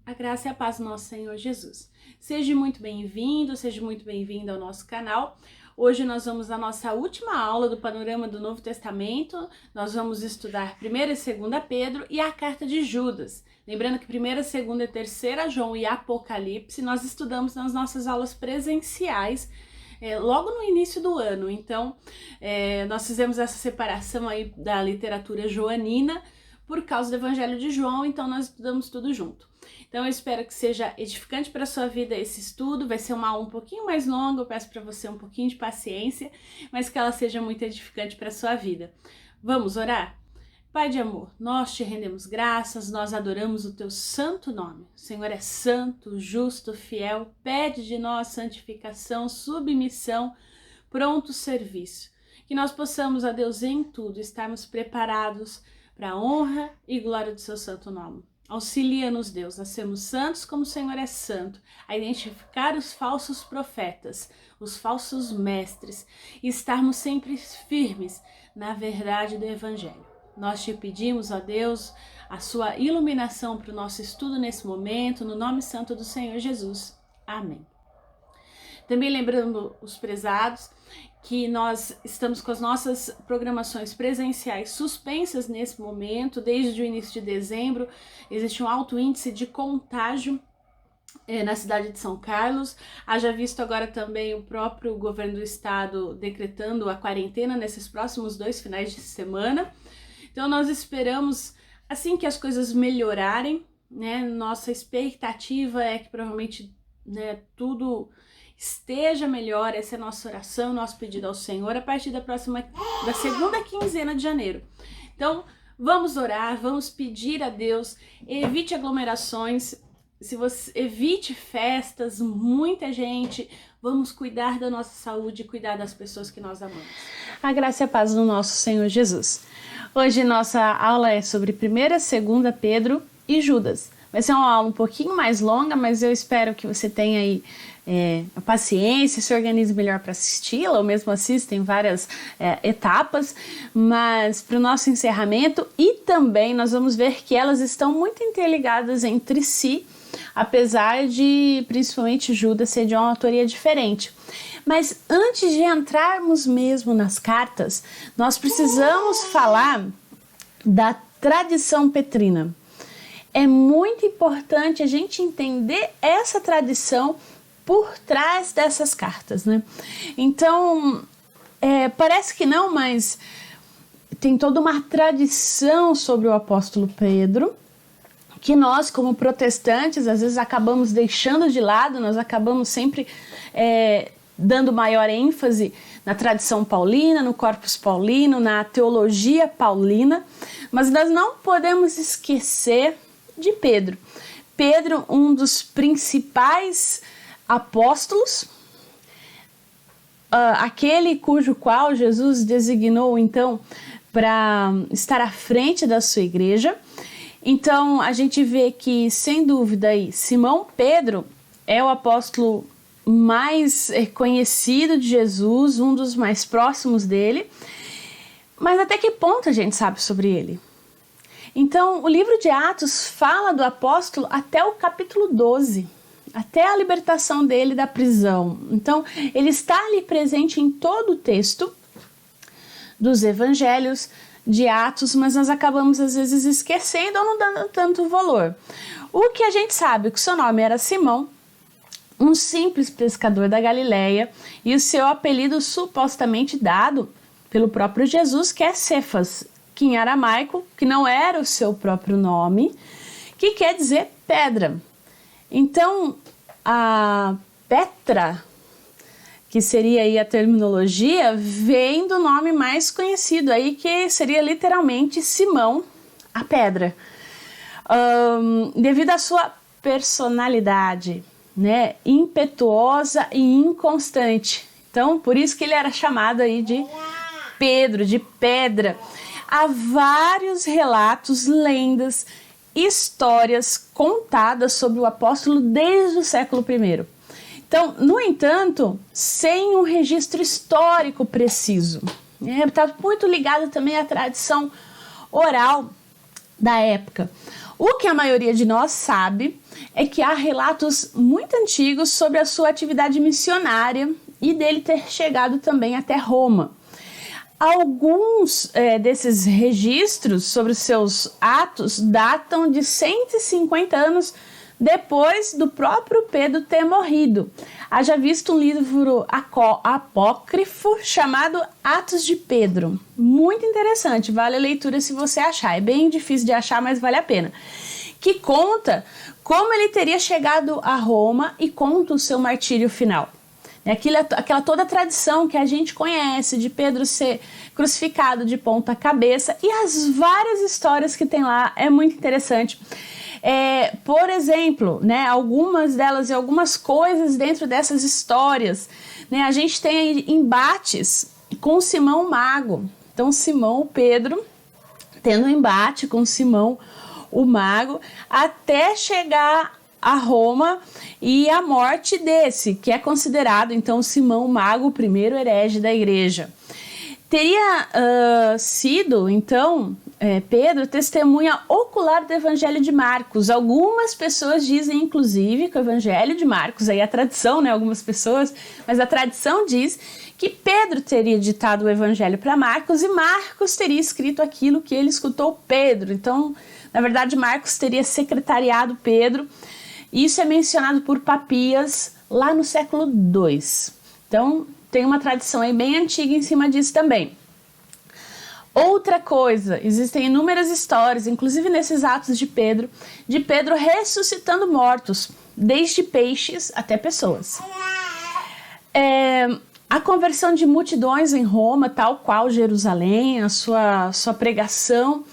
A graça e a paz do nosso Senhor Jesus. Seja muito bem-vindo, seja muito bem-vinda ao nosso canal. Hoje nós vamos à nossa última aula do Panorama do Novo Testamento. Nós vamos estudar 1ª e 2ª Pedro e a carta de Judas. Lembrando que 1ª, 2ª e 3ª João e Apocalipse nós estudamos nas nossas aulas presenciais logo no início do ano. Então, nós fizemos essa separação aí da literatura joanina por causa do Evangelho de João, então nós estudamos tudo junto. Então eu espero que seja edificante para a sua vida esse estudo. Vai ser uma aula um pouquinho mais longa, eu peço para você um pouquinho de paciência, mas que ela seja muito edificante para a sua vida. Vamos orar? Pai de amor, nós te rendemos graças, nós adoramos o teu santo nome. O Senhor é santo, justo, fiel, pede de nós santificação, submissão, pronto serviço. Que nós possamos, a Deus, em tudo, estarmos preparados para a honra e glória do seu santo nome. Auxilia-nos, Deus, a sermos santos como o Senhor é santo, a identificar os falsos profetas, os falsos mestres, e estarmos sempre firmes na verdade do Evangelho. Nós te pedimos, ó Deus, a sua iluminação para o nosso estudo nesse momento, no nome santo do Senhor Jesus. Amém. Também lembrando os prezados que nós estamos com as nossas programações presenciais suspensas nesse momento, desde o início de dezembro. Existe um alto índice de contágio na cidade de São Carlos. Haja visto agora também o próprio governo do estado decretando a quarentena nesses próximos 2 finais de semana. Então nós esperamos, assim que as coisas melhorarem, nossa expectativa é que provavelmente tudo esteja melhor. Essa é a nossa oração, nosso pedido ao Senhor a partir da 2ª quinzena de janeiro. Então, vamos orar, vamos pedir a Deus, evite aglomerações, evite festas, muita gente, vamos cuidar da nossa saúde e cuidar das pessoas que nós amamos. A graça e a paz do nosso Senhor Jesus. Hoje nossa aula é sobre 1ª, 2ª Pedro e Judas. Vai ser uma aula um pouquinho mais longa, mas eu espero que você tenha aí a paciência, se organize melhor para assisti-la, ou mesmo assista em várias etapas, mas para o nosso encerramento, e também nós vamos ver que elas estão muito interligadas entre si, apesar de principalmente Judas ser de uma autoria diferente. Mas antes de entrarmos mesmo nas cartas, nós precisamos falar da tradição petrina. É muito importante a gente entender essa tradição por trás dessas cartas, né? Então, parece que não, mas tem toda uma tradição sobre o apóstolo Pedro, que nós, como protestantes, às vezes acabamos deixando de lado. Nós acabamos sempre dando maior ênfase na tradição paulina, no corpus paulino, na teologia paulina, mas nós não podemos esquecer de Pedro. Pedro, um dos principais apóstolos, aquele cujo qual Jesus designou então para estar à frente da sua igreja. Então a gente vê que, sem dúvida, aí, Simão Pedro é o apóstolo mais conhecido de Jesus, um dos mais próximos dele, mas até que ponto a gente sabe sobre ele? Então, o livro de Atos fala do apóstolo até o capítulo 12, até a libertação dele da prisão. Então, ele está ali presente em todo o texto dos evangelhos de Atos, mas nós acabamos às vezes esquecendo ou não dando tanto valor. O que a gente sabe é que o seu nome era Simão, um simples pescador da Galileia, e o seu apelido supostamente dado pelo próprio Jesus, que é Cefas, que em aramaico, que não era o seu próprio nome, que quer dizer pedra. Então, a Petra, que seria aí a terminologia, vem do nome mais conhecido aí, que seria literalmente Simão, a pedra. Devido à sua personalidade, impetuosa e inconstante. Então, por isso que ele era chamado aí de Pedro, de pedra. Há vários relatos, lendas, histórias contadas sobre o apóstolo desde o século I. Então, no entanto, sem um registro histórico preciso. Está muito ligado também à tradição oral da época. O que a maioria de nós sabe é que há relatos muito antigos sobre a sua atividade missionária e dele ter chegado também até Roma. Alguns desses registros sobre os seus atos datam de 150 anos depois do próprio Pedro ter morrido. Haja visto um livro apócrifo chamado Atos de Pedro. Muito interessante, vale a leitura se você achar. É bem difícil de achar, mas vale a pena. Que conta como ele teria chegado a Roma e conta o seu martírio final. Aquela toda a tradição que a gente conhece de Pedro ser crucificado de ponta cabeça e as várias histórias que tem lá, é muito interessante. Por exemplo, né, algumas delas e algumas coisas dentro dessas histórias, né, a gente tem embates com Simão Mago. Então Simão, Pedro, tendo um embate com Simão o Mago, até chegar a Roma e a morte desse, que é considerado então Simão Mago, o primeiro herege da igreja. Teria sido então Pedro testemunha ocular do Evangelho de Marcos. Algumas pessoas dizem inclusive que o Evangelho de Marcos, aí a tradição, né, algumas pessoas, mas a tradição diz que Pedro teria ditado o Evangelho para Marcos e Marcos teria escrito aquilo que ele escutou Pedro. Então, na verdade, Marcos teria secretariado Pedro. Isso é mencionado por Papias lá no século II. Então, tem uma tradição aí bem antiga em cima disso também. Outra coisa, existem inúmeras histórias, inclusive nesses atos de Pedro ressuscitando mortos, desde peixes até pessoas. A conversão de multidões em Roma, tal qual Jerusalém, a sua pregação,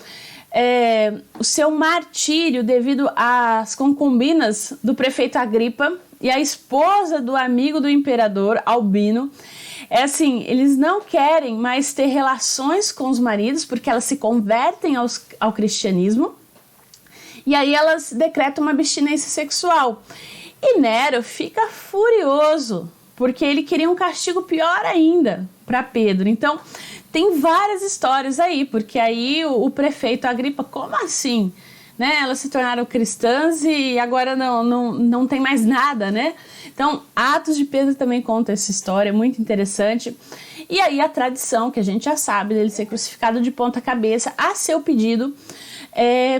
o seu martírio devido às concubinas do prefeito Agripa e a esposa do amigo do imperador Albino. Eles não querem mais ter relações com os maridos porque elas se convertem ao cristianismo e aí elas decretam uma abstinência sexual. E Nero fica furioso porque ele queria um castigo pior ainda para Pedro. Então, tem várias histórias aí, porque aí o prefeito Agripa, como assim? Né? Elas se tornaram cristãs e agora não tem mais nada, né? Então, Atos de Pedro também conta essa história, muito interessante. E aí a tradição, que a gente já sabe, dele ser crucificado de ponta cabeça a seu pedido,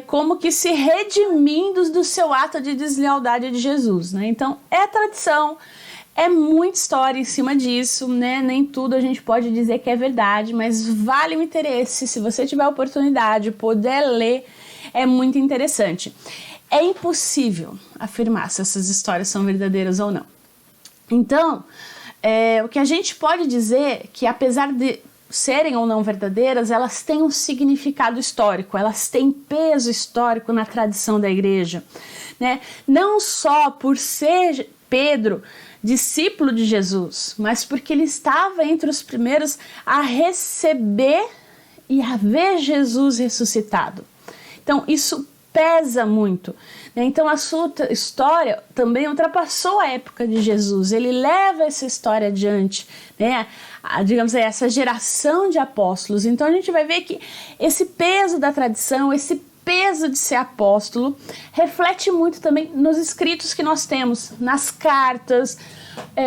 como que se redimindo do seu ato de deslealdade de Jesus, né? Então, é tradição. É muita história em cima disso, né? Nem tudo a gente pode dizer que é verdade, mas vale o interesse. Se você tiver a oportunidade de poder ler, é muito interessante. É impossível afirmar se essas histórias são verdadeiras ou não. Então, o que a gente pode dizer é que, apesar de serem ou não verdadeiras, elas têm um significado histórico, elas têm peso histórico na tradição da igreja, né? Não só por ser Pedro discípulo de Jesus, mas porque ele estava entre os primeiros a receber e a ver Jesus ressuscitado. Então isso pesa muito, né? Então a sua história também ultrapassou a época de Jesus, ele leva essa história adiante, né? Digamos aí, essa geração de apóstolos. Então a gente vai ver que esse peso da tradição, esse peso de ser apóstolo, reflete muito também nos escritos que nós temos, nas cartas,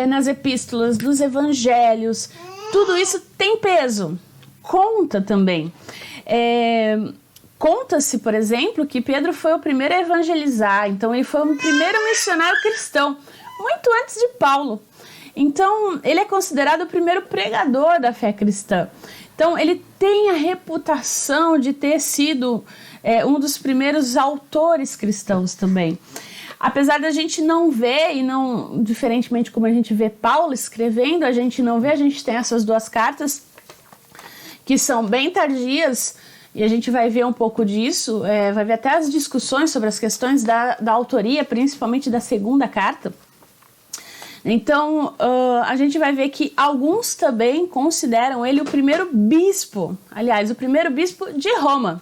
nas epístolas, nos evangelhos. Tudo isso tem peso, conta também. Conta-se, por exemplo, que Pedro foi o primeiro a evangelizar, então ele foi o primeiro missionário cristão, muito antes de Paulo. Então ele é considerado o primeiro pregador da fé cristã. Então ele tem a reputação de ter sido um dos primeiros autores cristãos também. Apesar da gente não ver, e não, diferentemente como a gente vê Paulo escrevendo, a gente não vê, a gente tem essas duas cartas que são bem tardias, e a gente vai ver um pouco disso, vai ver até as discussões sobre as questões da autoria, principalmente da segunda carta. Então, a gente vai ver que alguns também consideram ele o primeiro bispo, aliás, o primeiro bispo de Roma.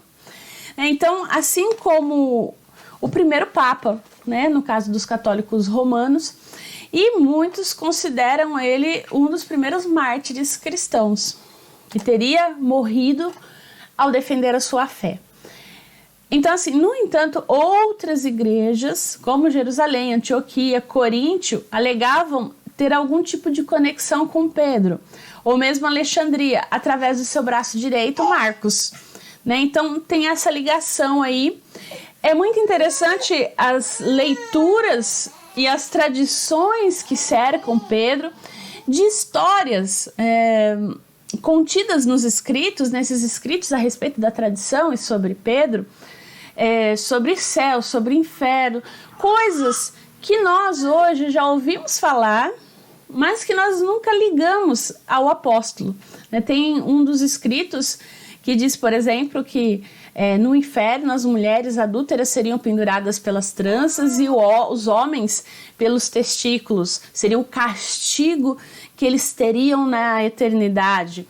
Então, assim como o primeiro papa, né, no caso dos católicos romanos, e muitos consideram ele um dos primeiros mártires cristãos, que teria morrido ao defender a sua fé. Então, assim, no entanto, outras igrejas, como Jerusalém, Antioquia, Coríntio, alegavam ter algum tipo de conexão com Pedro, ou mesmo Alexandria, através do seu braço direito, Marcos. Né? Então, tem essa ligação aí. É muito interessante as leituras e as tradições que cercam Pedro, de histórias contidas nos escritos, nesses escritos a respeito da tradição e sobre Pedro, sobre céu, sobre inferno, coisas que nós hoje já ouvimos falar, mas que nós nunca ligamos ao apóstolo. Tem um dos escritos que diz, por exemplo, que no inferno as mulheres adúlteras seriam penduradas pelas tranças e os homens pelos testículos. Seria o castigo que eles teriam na eternidade.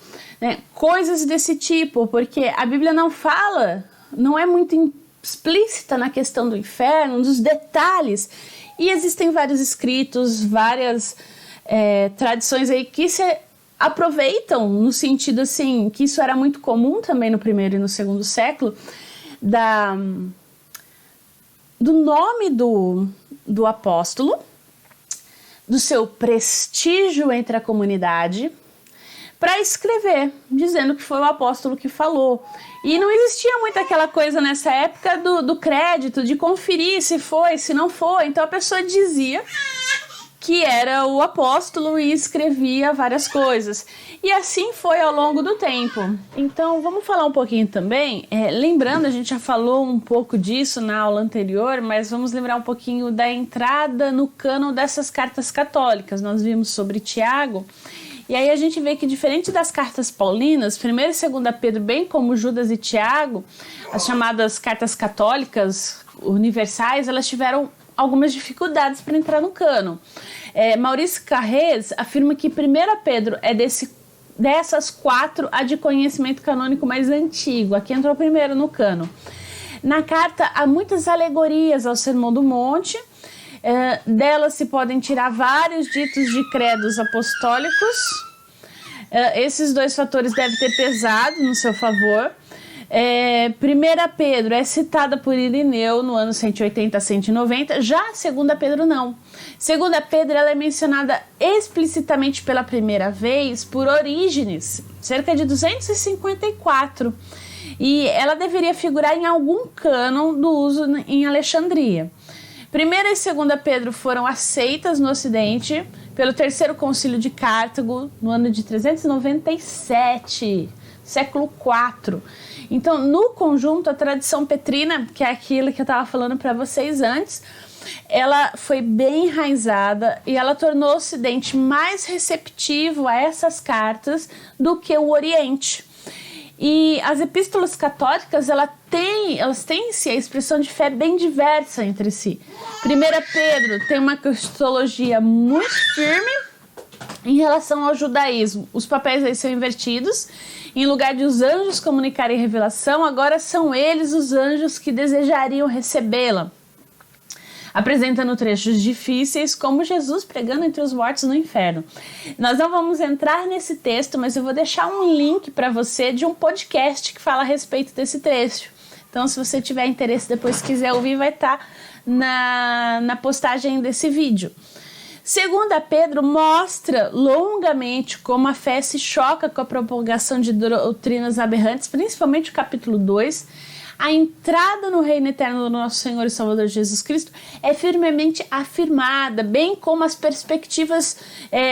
Coisas desse tipo, porque a Bíblia não fala, não é muito explícita na questão do inferno, dos detalhes. E existem vários escritos, várias tradições aí que se aproveitam no sentido assim, que isso era muito comum também no primeiro e no segundo século, do nome do apóstolo, do seu prestígio entre a comunidade, para escrever, dizendo que foi o apóstolo que falou. E não existia muito aquela coisa nessa época do crédito, de conferir se foi, se não foi. Então a pessoa dizia que era o apóstolo e escrevia várias coisas. E assim foi ao longo do tempo. Então vamos falar um pouquinho também, lembrando, a gente já falou um pouco disso na aula anterior, mas vamos lembrar um pouquinho da entrada no cânon dessas cartas católicas. Nós vimos sobre Tiago, e aí a gente vê que diferente das cartas paulinas, 1 e 2 Pedro, bem como Judas e Tiago, as chamadas cartas católicas universais, elas tiveram algumas dificuldades para entrar no cânon. Maurício Carrez afirma que 1 Pedro é dessas 4 a de conhecimento canônico mais antigo. Aqui entrou primeiro no cânon. Na carta há muitas alegorias ao Sermão do Monte. Delas se podem tirar vários ditos de credos apostólicos. Esses 2 fatores devem ter pesado no seu favor. 1 Pedro é citada por Irineu no ano 180 a 190, já 2 Pedro não. 2 Pedro ela é mencionada explicitamente pela primeira vez por Orígenes, cerca de 254, e ela deveria figurar em algum cânon do uso em Alexandria. 1 e 2 Pedro foram aceitas no Ocidente pelo Terceiro Concílio de Cartago no ano de 397, século IV. Então, no conjunto, a tradição petrina, que é aquilo que eu estava falando para vocês antes, ela foi bem enraizada e ela tornou o Ocidente mais receptivo a essas cartas do que o Oriente. E as epístolas católicas, elas têm a expressão de fé bem diversa entre si. 1 Pedro tem uma cristologia muito firme em relação ao judaísmo. Os papéis aí são invertidos. Em lugar de os anjos comunicarem revelação, agora são eles os anjos que desejariam recebê-la. Apresentando trechos difíceis, como Jesus pregando entre os mortos no inferno. Nós não vamos entrar nesse texto, mas eu vou deixar um link para você de um podcast que fala a respeito desse trecho. Então, se você tiver interesse, depois quiser ouvir, vai estar na postagem desse vídeo. 2 Pedro mostra longamente como a fé se choca com a propagação de doutrinas aberrantes, principalmente o capítulo 2. A entrada no reino eterno do nosso Senhor e Salvador Jesus Cristo é firmemente afirmada, bem como as perspectivas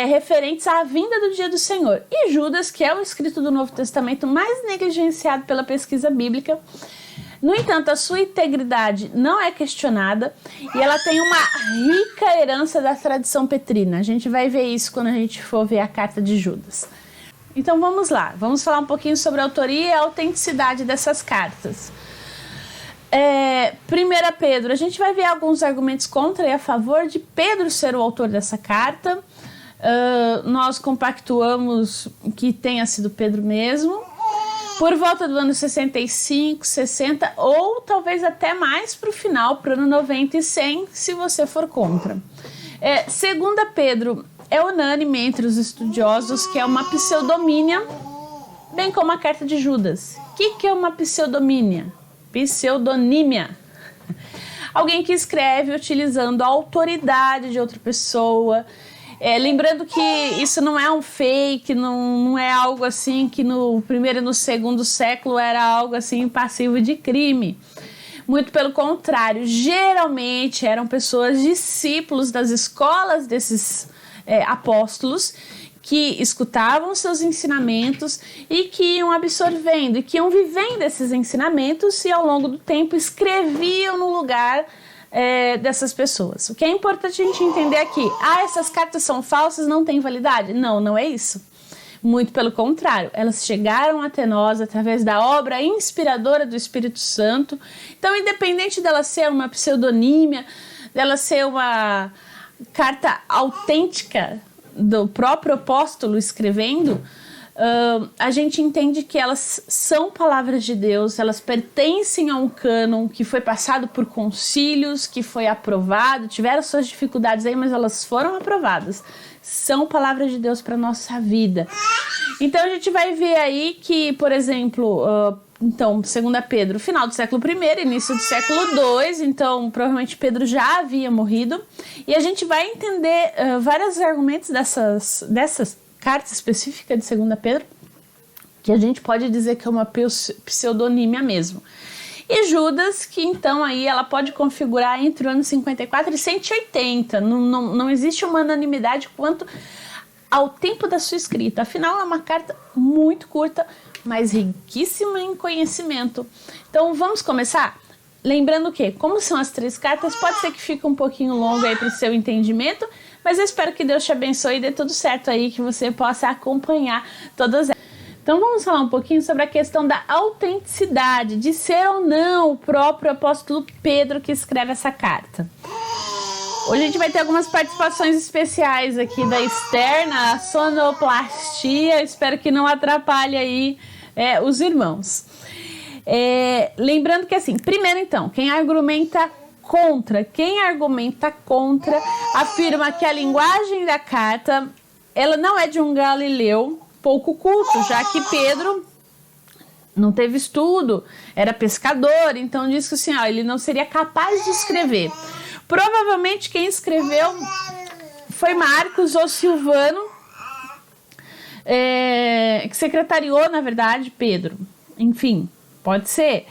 referentes à vinda do dia do Senhor. E Judas, que é o escrito do Novo Testamento mais negligenciado pela pesquisa bíblica, no entanto, a sua integridade não é questionada e ela tem uma rica herança da tradição petrina. A gente vai ver isso quando a gente for ver a carta de Judas. Então vamos lá, vamos falar um pouquinho sobre a autoria e a autenticidade dessas cartas. 1 Pedro, a gente vai ver alguns argumentos contra e a favor de Pedro ser o autor dessa carta. Nós compactuamos que tenha sido Pedro mesmo. Por volta do ano 65, 60 ou talvez até mais para o final, para o ano 90 e 100, se você for contra. 2 Pedro é unânime entre os estudiosos que é uma pseudomínia, bem como a carta de Judas. O que é uma pseudomínia? Pseudonímia. Alguém que escreve utilizando a autoridade de outra pessoa. Lembrando que isso não é um fake, não é algo assim que no primeiro e no segundo século era algo assim passivo de crime. Muito pelo contrário, geralmente eram pessoas discípulos das escolas desses apóstolos que escutavam seus ensinamentos e que iam absorvendo e que iam vivendo esses ensinamentos e ao longo do tempo escreviam no lugar dessas pessoas. O que é importante a gente entender aqui, essas cartas são falsas, não têm validade? Não, não é isso. Muito pelo contrário, elas chegaram até nós através da obra inspiradora do Espírito Santo. Então, independente dela ser uma pseudonímia, dela ser uma carta autêntica do próprio apóstolo escrevendo, a gente entende que elas são palavras de Deus, elas pertencem a um cânon que foi passado por concílios, que foi aprovado, tiveram suas dificuldades aí, mas elas foram aprovadas. São palavras de Deus para a nossa vida. Então a gente vai ver aí que, por exemplo, então, 2 Pedro, final do século I, início do século II, então provavelmente Pedro já havia morrido. E a gente vai entender vários argumentos dessas carta específica de 2 Pedro, que a gente pode dizer que é uma pseudonímia mesmo. E Judas, que então aí ela pode configurar entre o ano 54 e 180. Não existe uma unanimidade quanto ao tempo da sua escrita. Afinal, é uma carta muito curta, mas riquíssima em conhecimento. Então, vamos começar? Lembrando que, como são as 3 cartas, pode ser que fique um pouquinho longo aí para o seu entendimento, mas eu espero que Deus te abençoe e dê tudo certo aí, que você possa acompanhar todas elas. Então vamos falar um pouquinho sobre a questão da autenticidade, de ser ou não o próprio apóstolo Pedro que escreve essa carta. Hoje a gente vai ter algumas participações especiais aqui da externa sonoplastia, espero que não atrapalhe aí os irmãos. Lembrando que assim, primeiro então, quem argumenta contra afirma que a linguagem da carta ela não é de um galileu pouco culto, já que Pedro não teve estudo, era pescador, então diz que assim, ele não seria capaz de escrever. Provavelmente quem escreveu foi Marcos ou Silvano, que secretariou, na verdade, Pedro. Enfim, pode ser.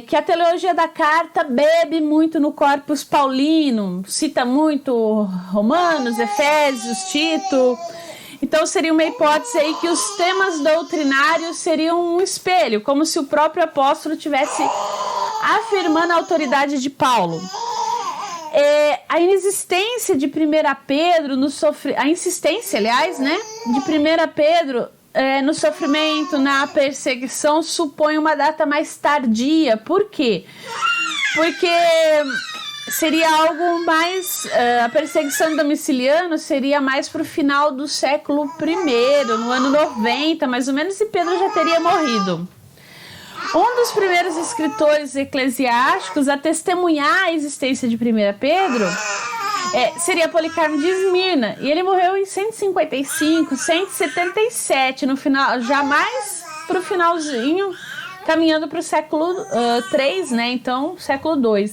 Que a teologia da carta bebe muito no corpus paulino, cita muito Romanos, Efésios, Tito. Então seria uma hipótese aí que os temas doutrinários seriam um espelho, como se o próprio apóstolo estivesse afirmando a autoridade de Paulo. A inexistência de 1 Pedro a insistência, aliás, né, de 1 Pedro no sofrimento, na perseguição, supõe uma data mais tardia. Por quê? Porque seria algo mais... a perseguição domiciliana seria mais para o final do século I, no ano 90, mais ou menos, e Pedro já teria morrido. Um dos primeiros escritores eclesiásticos a testemunhar a existência de 1 Pedro seria Policarpo de Esmirna, e ele morreu em 155, 177, no final, já mais para o finalzinho, caminhando para o século III, né? Então, século II.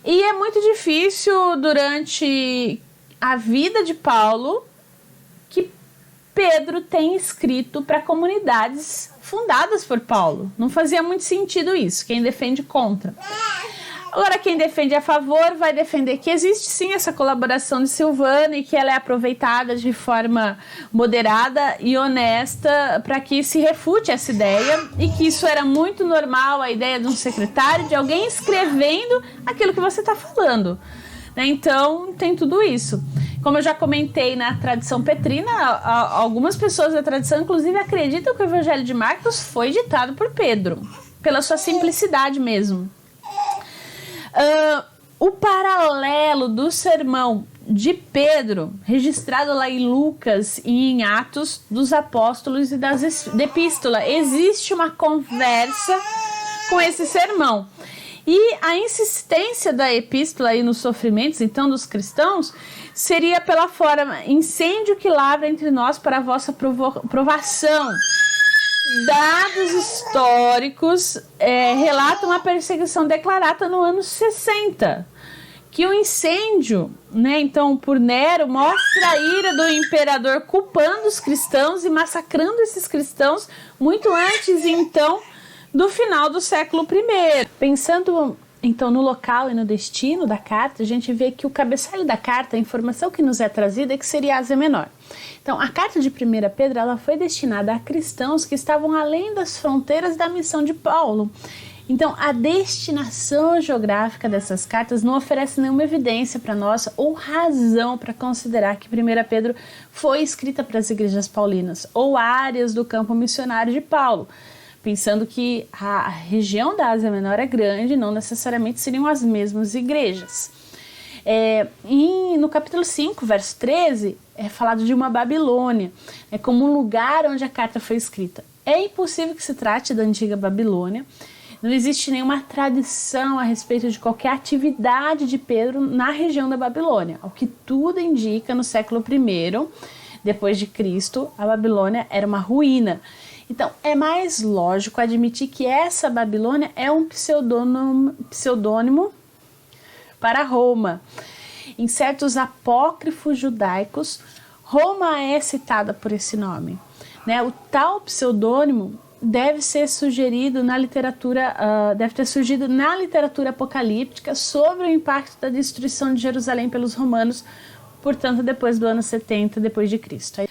E é muito difícil durante a vida de Paulo que Pedro tem escrito para comunidades fundadas por Paulo. Não fazia muito sentido isso, quem defende contra. Agora, quem defende a favor vai defender que existe sim essa colaboração de Silvano e que ela é aproveitada de forma moderada e honesta para que se refute essa ideia e que isso era muito normal, a ideia de um secretário, de alguém escrevendo aquilo que você está falando. Então, tem tudo isso. Como eu já comentei na tradição petrina, algumas pessoas da tradição, inclusive, acreditam que o Evangelho de Marcos foi ditado por Pedro, pela sua simplicidade mesmo. O paralelo do sermão de Pedro, registrado lá em Lucas e em Atos dos Apóstolos e da Epístola, existe uma conversa com esse sermão. E a insistência da epístola aí nos sofrimentos, então, dos cristãos, seria pela forma, incêndio que lavra entre nós para a vossa provação. dados históricos relatam a perseguição declarada no ano 60. Que o incêndio, né, então, por Nero, mostra a ira do imperador culpando os cristãos e massacrando esses cristãos muito antes, então, do final do século I. Pensando, então, no local e no destino da carta, a gente vê que o cabeçalho da carta, a informação que nos é trazida é que seria Ásia Menor. Então, a carta de 1 Pedro, ela foi destinada a cristãos que estavam além das fronteiras da missão de Paulo. Então, a destinação geográfica dessas cartas não oferece nenhuma evidência para nós ou razão para considerar que 1 Pedro foi escrita para as igrejas paulinas ou áreas do campo missionário de Paulo, pensando que a região da Ásia Menor é grande, não necessariamente seriam as mesmas igrejas. No capítulo 5, verso 13, é falado de uma Babilônia, como um lugar onde a carta foi escrita. É impossível que se trate da antiga Babilônia. Não existe nenhuma tradição a respeito de qualquer atividade de Pedro na região da Babilônia. O que tudo indica, no século I, depois de Cristo, a Babilônia era uma ruína. Então, é mais lógico admitir que essa Babilônia é um pseudônimo para Roma. Em certos apócrifos judaicos, Roma é citada por esse nome. O tal pseudônimo deve ter surgido na literatura apocalíptica sobre o impacto da destruição de Jerusalém pelos romanos, portanto, depois do ano 70 depois de Cristo.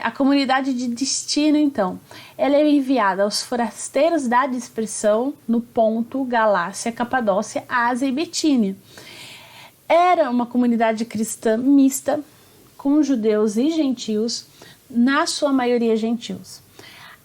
A comunidade de destino, então, ela é enviada aos forasteiros da dispersão no Ponto, Galácia, Capadócia, Ásia e Bitínia. Era uma comunidade cristã mista, com judeus e gentios, na sua maioria gentios.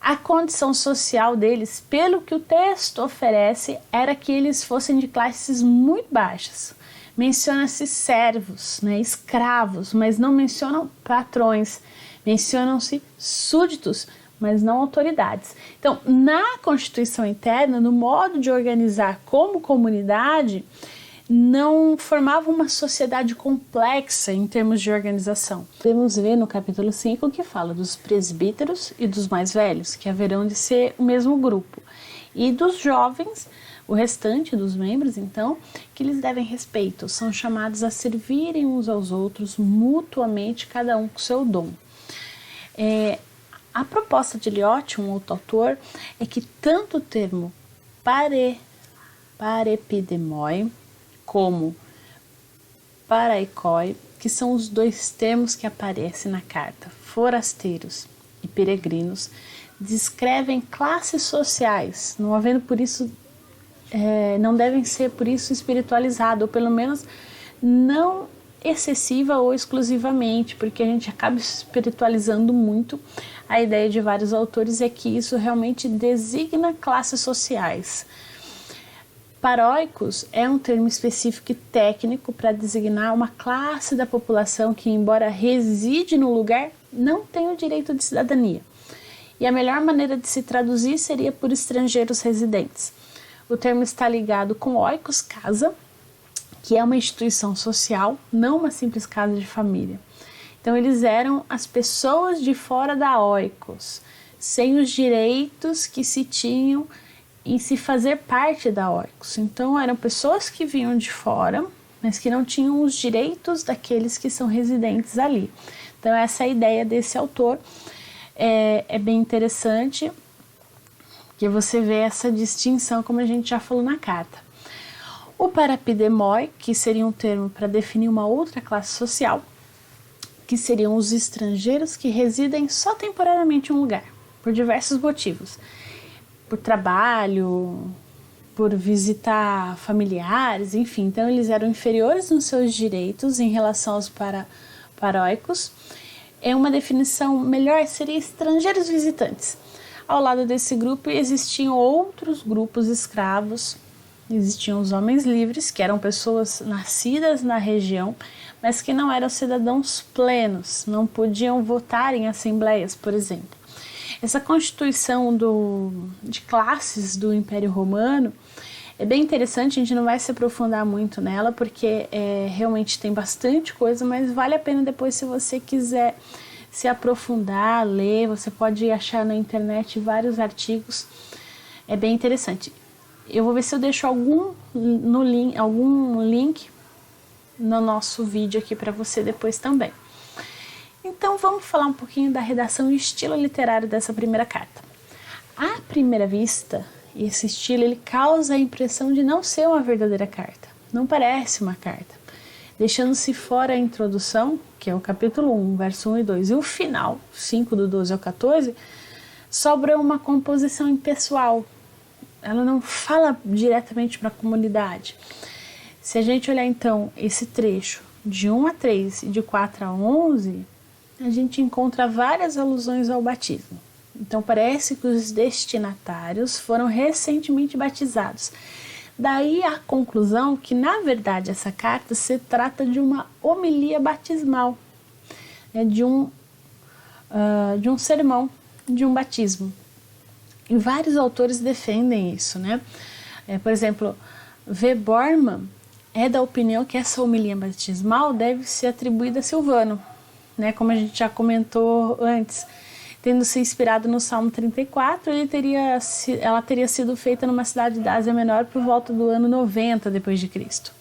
A condição social deles, pelo que o texto oferece, era que eles fossem de classes muito baixas. Menciona-se servos, escravos, mas não mencionam patrões. Mencionam-se súditos, mas não autoridades. Então, na Constituição interna, no modo de organizar como comunidade, não formava uma sociedade complexa em termos de organização. Podemos ver no capítulo 5 que fala dos presbíteros e dos mais velhos, que haverão de ser o mesmo grupo, e dos jovens, o restante dos membros, então, que lhes devem respeito, são chamados a servirem uns aos outros mutuamente, cada um com seu dom. A proposta de Eliot, um outro autor, é que tanto o termo parepidemoi como paraikoi, que são os dois termos que aparecem na carta, forasteiros e peregrinos, descrevem classes sociais, não havendo por isso, não devem ser por isso espiritualizados, ou pelo menos não excessiva ou exclusivamente, porque a gente acaba espiritualizando muito. A ideia de vários autores é que isso realmente designa classes sociais. Paróicos é um termo específico e técnico para designar uma classe da população que, embora reside no lugar, não tem o direito de cidadania. E a melhor maneira de se traduzir seria por estrangeiros residentes. O termo está ligado com oikos, casa, que é uma instituição social, não uma simples casa de família. Então, eles eram as pessoas de fora da oikos, sem os direitos que se tinham em se fazer parte da oikos. Então, eram pessoas que vinham de fora, mas que não tinham os direitos daqueles que são residentes ali. Então, essa é a ideia desse autor. É bem interessante que você vê essa distinção, como a gente já falou na carta. O parapidemoi, que seria um termo para definir uma outra classe social, que seriam os estrangeiros que residem só temporariamente em um lugar, por diversos motivos. Por trabalho, por visitar familiares, enfim. Então, eles eram inferiores nos seus direitos em relação aos paróicos. Uma definição melhor seria estrangeiros visitantes. Ao lado desse grupo existiam outros grupos escravos. Existiam os homens livres, que eram pessoas nascidas na região, mas que não eram cidadãos plenos, não podiam votar em assembleias, por exemplo. Essa constituição de classes do Império Romano é bem interessante, a gente não vai se aprofundar muito nela, porque realmente tem bastante coisa, mas vale a pena depois, se você quiser se aprofundar, ler, você pode achar na internet vários artigos, é bem interessante. Eu vou ver se eu deixo algum link no nosso vídeo aqui para você depois também. Então vamos falar um pouquinho da redação e estilo literário dessa primeira carta. À primeira vista, esse estilo ele causa a impressão de não ser uma verdadeira carta, não parece uma carta, deixando-se fora a introdução, que é o capítulo 1, verso 1 e 2, e o final, 5 do 12 ao 14, sobra uma composição impessoal. Ela não fala diretamente para a comunidade. Se a gente olhar então esse trecho de 1 a 3 e de 4 a 11, a gente encontra várias alusões ao batismo. Então parece que os destinatários foram recentemente batizados. Daí a conclusão que, na verdade, essa carta se trata de uma homilia batismal, de um sermão, de um batismo. E vários autores defendem isso, né? Por exemplo, V. Bormann é da opinião que essa homilia batismal deve ser atribuída a Silvano, né? Como a gente já comentou antes. Tendo se inspirado no Salmo 34, ela teria sido feita numa cidade da Ásia Menor por volta do ano 90 depois de Cristo.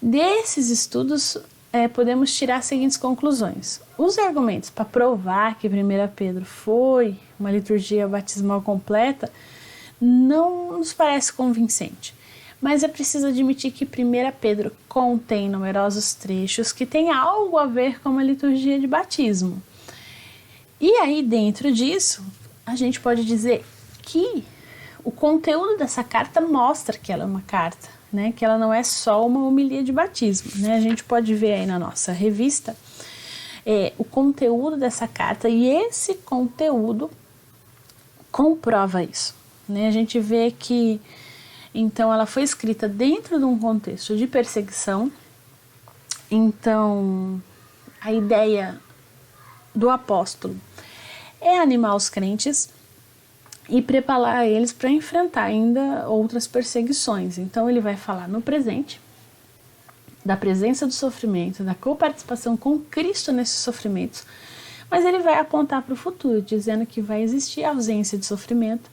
Desses estudos, podemos tirar as seguintes conclusões. Os argumentos para provar que 1 Pedro foi uma liturgia batismal completa não nos parece convincente, mas é preciso admitir que 1 Pedro contém numerosos trechos que têm algo a ver com uma liturgia de batismo. E aí, dentro disso, a gente pode dizer que o conteúdo dessa carta mostra que ela é uma carta, né? Que ela não é só uma homilia de batismo, né? A gente pode ver aí na nossa revista o conteúdo dessa carta, e esse conteúdo comprova isso, né? A gente vê que, então, ela foi escrita dentro de um contexto de perseguição. Então, a ideia do apóstolo é animar os crentes e preparar eles para enfrentar ainda outras perseguições. Então ele vai falar no presente, da presença do sofrimento, da coparticipação com Cristo nesses sofrimentos, mas ele vai apontar para o futuro, dizendo que vai existir a ausência de sofrimento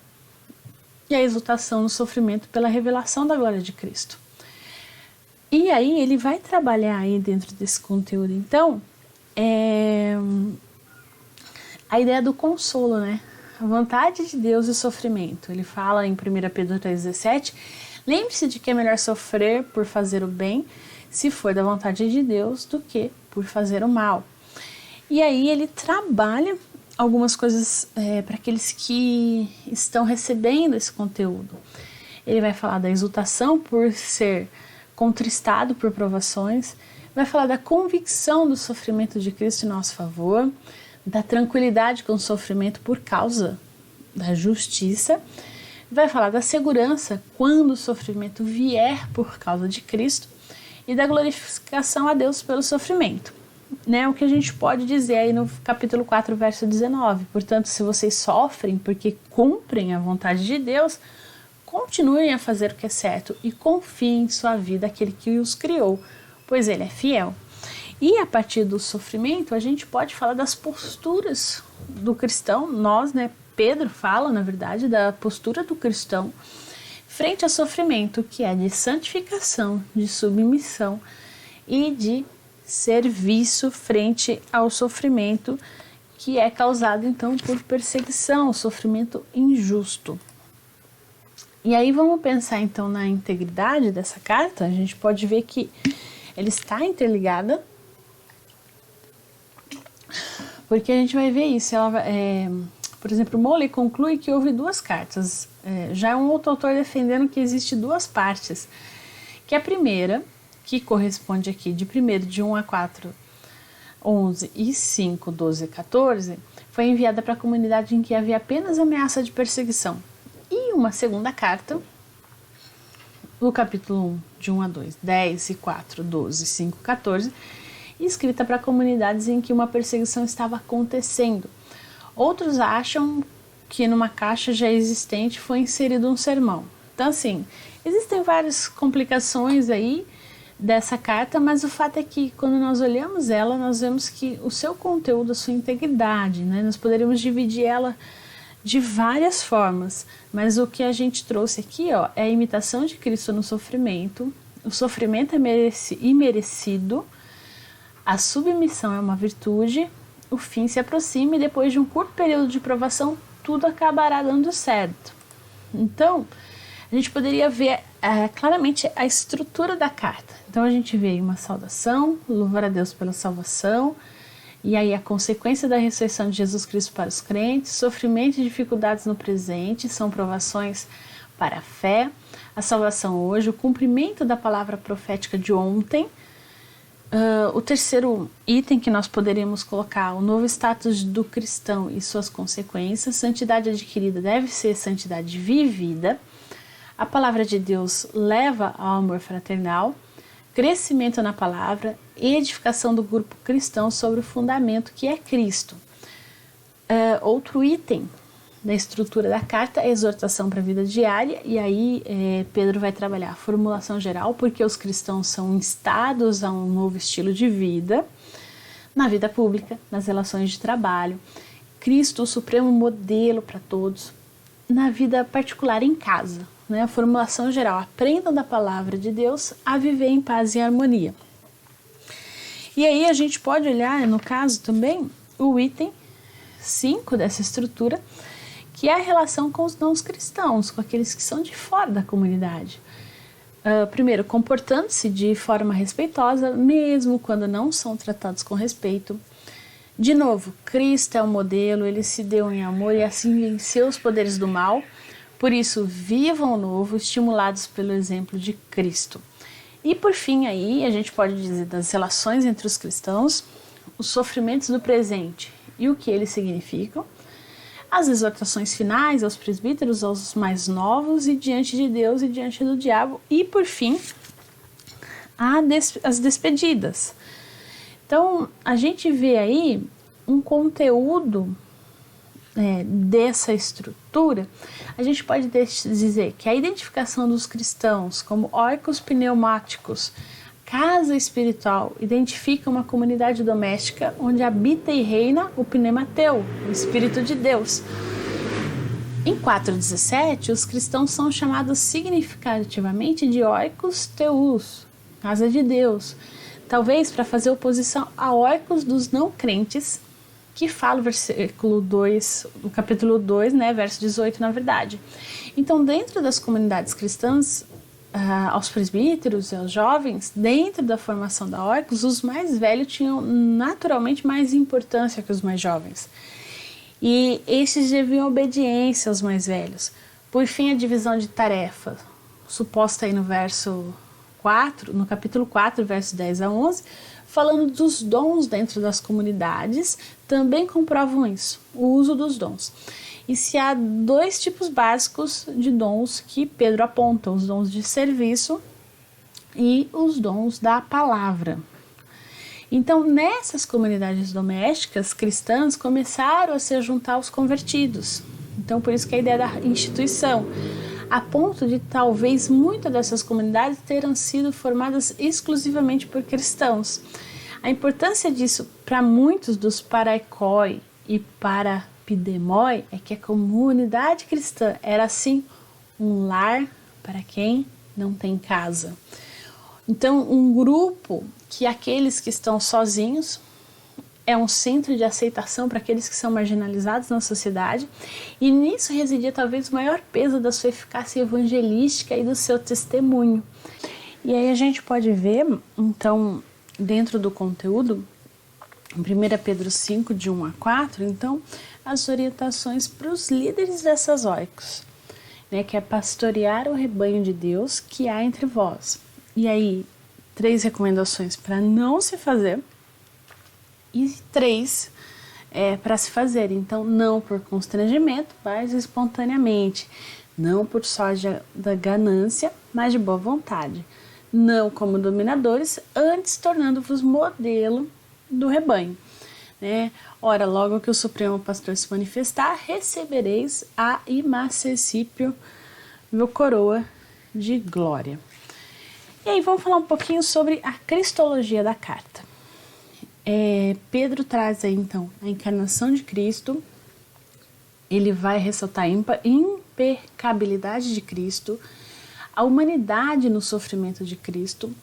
e a exultação no sofrimento pela revelação da glória de Cristo. E aí ele vai trabalhar aí dentro desse conteúdo, então, a ideia do consolo, né? A vontade de Deus e o sofrimento. Ele fala em 1 Pedro 3,17, lembre-se de que é melhor sofrer por fazer o bem, se for da vontade de Deus, do que por fazer o mal. E aí ele trabalha algumas coisas para aqueles que estão recebendo esse conteúdo. Ele vai falar da exultação por ser contristado por provações, vai falar da convicção do sofrimento de Cristo em nosso favor, da tranquilidade com o sofrimento por causa da justiça, vai falar da segurança quando o sofrimento vier por causa de Cristo e da glorificação a Deus pelo sofrimento, né? O que a gente pode dizer aí no capítulo 4, verso 19, portanto, se vocês sofrem porque cumprem a vontade de Deus, continuem a fazer o que é certo e confiem em sua vida aquele que os criou, pois ele é fiel. E a partir do sofrimento, a gente pode falar das posturas do cristão, nós, né? Pedro fala, na verdade, da postura do cristão frente ao sofrimento, que é de santificação, de submissão e de serviço frente ao sofrimento que é causado, então, por perseguição, sofrimento injusto. E aí vamos pensar, então, na integridade dessa carta. A gente pode ver que ela está interligada, porque a gente vai ver isso. Por exemplo, Molley conclui que houve duas cartas. Já é um outro autor defendendo que existe duas partes. Que a primeira, que corresponde aqui de 1 de 1 a 4, 11 e 5, 12 e 14, foi enviada para a comunidade em que havia apenas ameaça de perseguição. E uma segunda carta, no capítulo 1, de 1 a 2, 10 e 4, 12, 5, 14, escrita para comunidades em que uma perseguição estava acontecendo. Outros acham que numa caixa já existente foi inserido um sermão. Então, assim, existem várias complicações aí dessa carta, mas o fato é que quando nós olhamos ela, nós vemos que o seu conteúdo, a sua integridade, né, nós poderíamos dividir ela de várias formas, mas o que a gente trouxe aqui, ó, é a imitação de Cristo no sofrimento. O sofrimento é imerecido, a submissão é uma virtude, o fim se aproxima e depois de um curto período de provação, tudo acabará dando certo. Então, a gente poderia ver claramente a estrutura da carta. Então, a gente vê aí uma saudação, louvor a Deus pela salvação, e aí a consequência da ressurreição de Jesus Cristo para os crentes, sofrimento e dificuldades no presente, são provações para a fé, a salvação hoje, o cumprimento da palavra profética de ontem. O terceiro item que nós poderíamos colocar, o novo status do cristão e suas consequências. Santidade adquirida deve ser santidade vivida. A palavra de Deus leva ao amor fraternal. Crescimento na palavra, edificação do grupo cristão sobre o fundamento que é Cristo. Outro item da estrutura da carta é exortação para a vida diária, e aí Pedro vai trabalhar a formulação geral, porque os cristãos são instados a um novo estilo de vida, na vida pública, nas relações de trabalho, Cristo o supremo modelo para todos, na vida particular em casa. A formulação geral, aprendam da palavra de Deus a viver em paz e harmonia. E aí a gente pode olhar, no caso também, o item 5 dessa estrutura, que é a relação com os não cristãos, com aqueles que são de fora da comunidade. Primeiro, comportando-se de forma respeitosa, mesmo quando não são tratados com respeito. De novo, Cristo é o modelo, ele se deu em amor e assim venceu os poderes do mal. Por isso, vivam o novo, estimulados pelo exemplo de Cristo. E por fim, aí, a gente pode dizer das relações entre os cristãos, os sofrimentos do presente e o que eles significam, as exortações finais aos presbíteros, aos mais novos, e diante de Deus e diante do diabo, e por fim, as despedidas. Então, a gente vê aí um conteúdo dessa estrutura. A gente pode dizer que a identificação dos cristãos como oikos pneumáticos, casa espiritual, identifica uma comunidade doméstica onde habita e reina o pneumateu, o Espírito de Deus. Em 4:17, os cristãos são chamados significativamente de oikos teus, casa de Deus, talvez para fazer oposição a oikos dos não crentes, que fala o versículo 2, o capítulo 2, verso 18, na verdade. Então, dentro das comunidades cristãs, aos presbíteros e aos jovens, dentro da formação da oikos, os mais velhos tinham naturalmente mais importância que os mais jovens. E estes deviam obediência aos mais velhos. Por fim, a divisão de tarefas, suposta aí no verso 4, no capítulo 4, verso 10 a 11, falando dos dons dentro das comunidades, também comprovam isso, o uso dos dons. E se há dois tipos básicos de dons que Pedro aponta, os dons de serviço e os dons da palavra. Então, nessas comunidades domésticas cristãs, começaram a se juntar os convertidos. Então, por isso que a ideia da instituição, a ponto de talvez muitas dessas comunidades terem sido formadas exclusivamente por cristãos. A importância disso para muitos dos paraikoi e parapidemoi é que a comunidade cristã era assim um lar para quem não tem casa. Então, um grupo que aqueles que estão sozinhos é um centro de aceitação para aqueles que são marginalizados na sociedade, e nisso residia talvez o maior peso da sua eficácia evangelística e do seu testemunho. E aí a gente pode ver, então, dentro do conteúdo, em 1 Pedro 5, de 1 a 4, então, as orientações para os líderes dessas oikos, que é pastorear o rebanho de Deus que há entre vós. E aí, 3 recomendações para não se fazer e 3 para se fazer. Então, não por constrangimento, mas espontaneamente. Não por sorte da ganância, mas de boa vontade. Não como dominadores, antes tornando-vos modelo do rebanho. Ora, logo que o Supremo Pastor se manifestar, recebereis a imacessível coroa de glória. E aí vamos falar um pouquinho sobre a cristologia da carta. Pedro traz aí então a encarnação de Cristo, ele vai ressaltar a impecabilidade de Cristo, a humanidade no sofrimento de Cristo,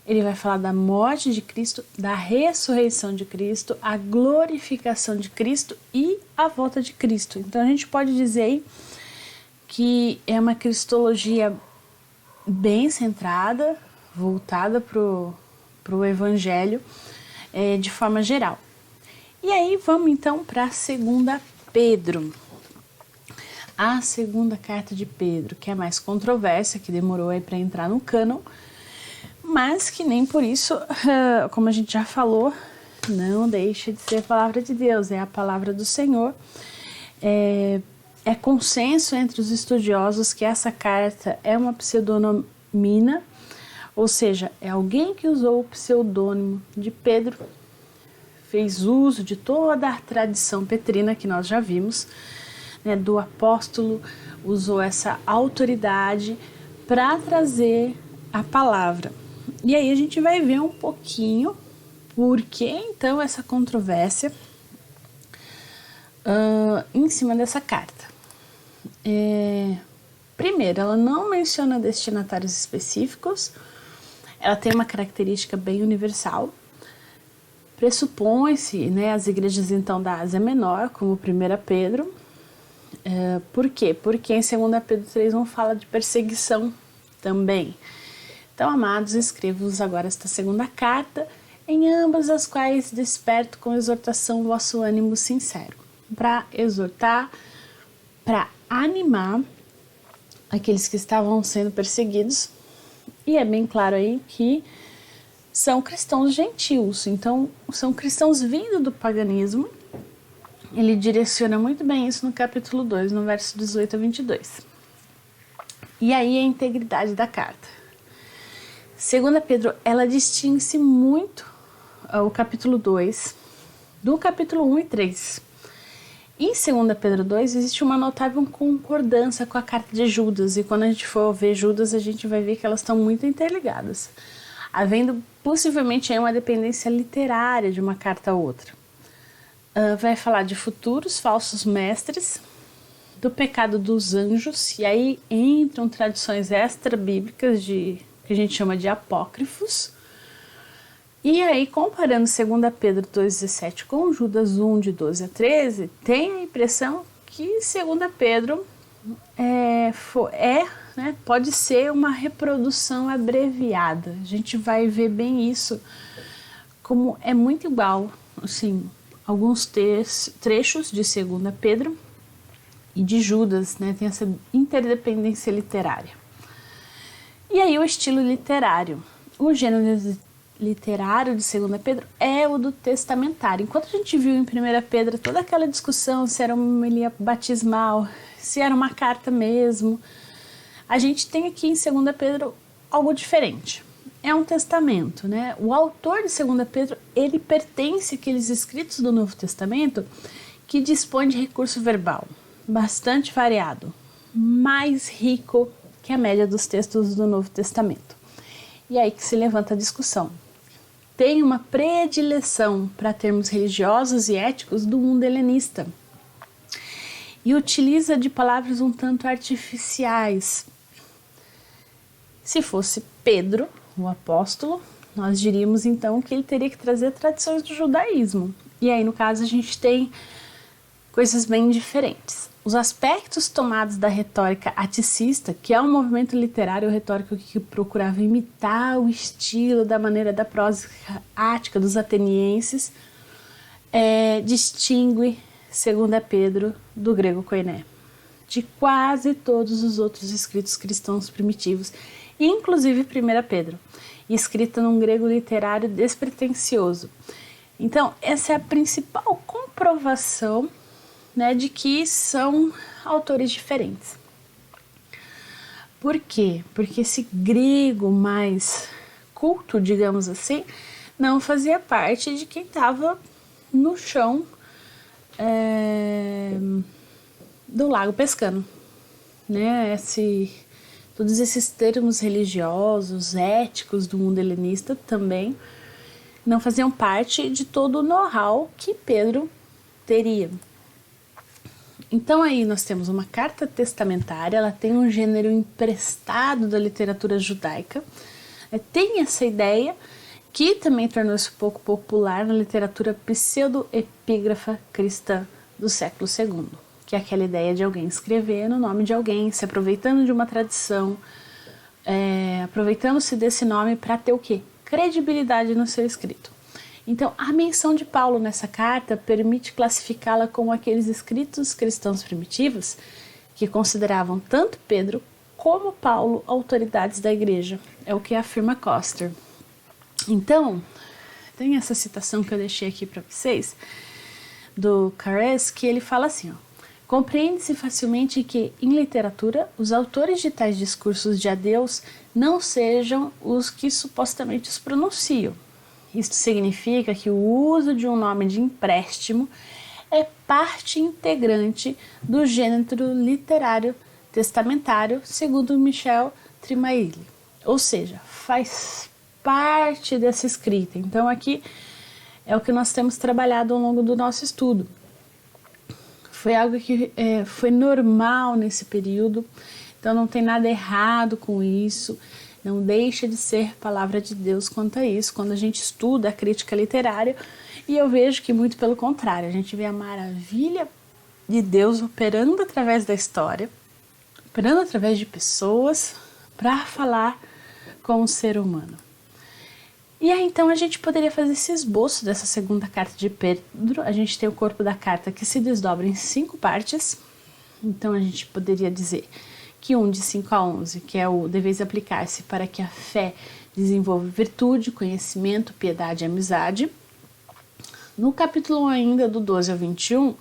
ele vai falar da morte de Cristo, da ressurreição de Cristo, a glorificação de Cristo e a volta de Cristo. Então a gente pode dizer aí que é uma cristologia bem centrada, voltada para o Evangelho de forma geral. E aí vamos então para a segunda Pedro. A segunda carta de Pedro, que é mais controversa, que demorou aí para entrar no cânon, mas que nem por isso, como a gente já falou, não deixa de ser a palavra de Deus, é a palavra do Senhor. É consenso entre os estudiosos que essa carta é uma pseudonimina, ou seja, é alguém que usou o pseudônimo de Pedro, fez uso de toda a tradição petrina que nós já vimos, né, do apóstolo, usou essa autoridade para trazer a palavra. E aí a gente vai ver um pouquinho por que então essa controvérsia em cima dessa carta. Primeiro, ela não menciona destinatários específicos, ela tem uma característica bem universal. Pressupõe-se, né, as igrejas então da Ásia Menor, como 1 Pedro. Por quê? Porque em 2 Pedro 3:1 fala de perseguição também. Então, amados, escrevo-vos agora esta segunda carta, em ambas as quais desperto com exortação o vosso ânimo sincero, para exortar, para animar aqueles que estavam sendo perseguidos, e é bem claro aí que são cristãos gentios, então são cristãos vindo do paganismo. Ele direciona muito bem isso no capítulo 2, no verso 18 a 22. E aí a integridade da carta. 2 Pedro, ela distingue-se muito o capítulo 2 do capítulo 1 e 3. Em 2 Pedro 2 existe uma notável concordância com a carta de Judas, e quando a gente for ver Judas a gente vai ver que elas estão muito interligadas, havendo possivelmente aí uma dependência literária de uma carta a outra. Vai falar de futuros falsos mestres, do pecado dos anjos, e aí entram tradições extra-bíblicas que a gente chama de apócrifos. E aí, comparando 2 Pedro 2,17 com Judas 1, de 12 a 13, tem a impressão que 2 Pedro né, pode ser uma reprodução abreviada. A gente vai ver bem isso, como é muito igual, assim, alguns trechos de 2 Pedro e de Judas, né, tem essa interdependência literária. E aí o estilo literário, o gênero literário de 2 Pedro é o do testamentário. Enquanto a gente viu em 1 Pedro toda aquela discussão se era uma homilia batismal, se era uma carta mesmo, a gente tem aqui em 2 Pedro algo diferente. É um testamento, né? O autor de 2 Pedro, ele pertence àqueles escritos do Novo Testamento que dispõe de recurso verbal bastante variado, mais rico que a média dos textos do Novo Testamento. E aí que se levanta a discussão. Tem uma predileção para termos religiosos e éticos do mundo helenista e utiliza de palavras um tanto artificiais. Se fosse Pedro, o apóstolo, nós diríamos então que ele teria que trazer tradições do judaísmo. E aí, no caso, a gente tem coisas bem diferentes. Os aspectos tomados da retórica aticista, que é um movimento literário retórico que procurava imitar o estilo da maneira da prosa ática dos atenienses, distingue 2 Pedro do grego koiné, de quase todos os outros escritos cristãos primitivos, inclusive 1 Pedro, escrita num grego literário despretensioso. Então, essa é a principal comprovação, né, de que são autores diferentes. Por quê? Porque esse grego mais culto, digamos assim, não fazia parte de quem estava no chão do lago pescando, né? Esse Todos esses termos religiosos, éticos do mundo helenista também não faziam parte de todo o know-how que Pedro teria. Então aí nós temos uma carta testamentária, ela tem um gênero emprestado da literatura judaica, tem essa ideia que também tornou-se um pouco popular na literatura pseudo-epígrafa cristã do século II, que é aquela ideia de alguém escrever no nome de alguém, se aproveitando de uma tradição, aproveitando-se desse nome para ter o quê? Credibilidade no seu escrito. Então, a menção de Paulo nessa carta permite classificá-la como aqueles escritos cristãos primitivos que consideravam tanto Pedro como Paulo autoridades da igreja. É o que afirma Koster. Então, tem essa citação que eu deixei aqui para vocês, do Carres, que ele fala assim, compreende-se facilmente que, em literatura, os autores de tais discursos de adeus não sejam os que supostamente os pronunciam. Isto significa que o uso de um nome de empréstimo é parte integrante do gênero literário testamentário, segundo Michel Trimailli. Ou seja, faz parte dessa escrita. Então aqui é o que nós temos trabalhado ao longo do nosso estudo. Foi algo que foi normal nesse período, então não tem nada errado com isso. Não deixa de ser palavra de Deus quanto a isso, quando a gente estuda a crítica literária, e eu vejo que muito pelo contrário, a gente vê a maravilha de Deus operando através da história, operando através de pessoas, para falar com o ser humano. E aí então a gente poderia fazer esse esboço dessa segunda carta de Pedro. A gente tem o corpo da carta que se desdobra em 5 partes, então a gente poderia dizer que de 5 a 11, que é o deveis aplicar-se para que a fé desenvolva virtude, conhecimento, piedade e amizade. No capítulo 1 ainda, do 12 ao 21,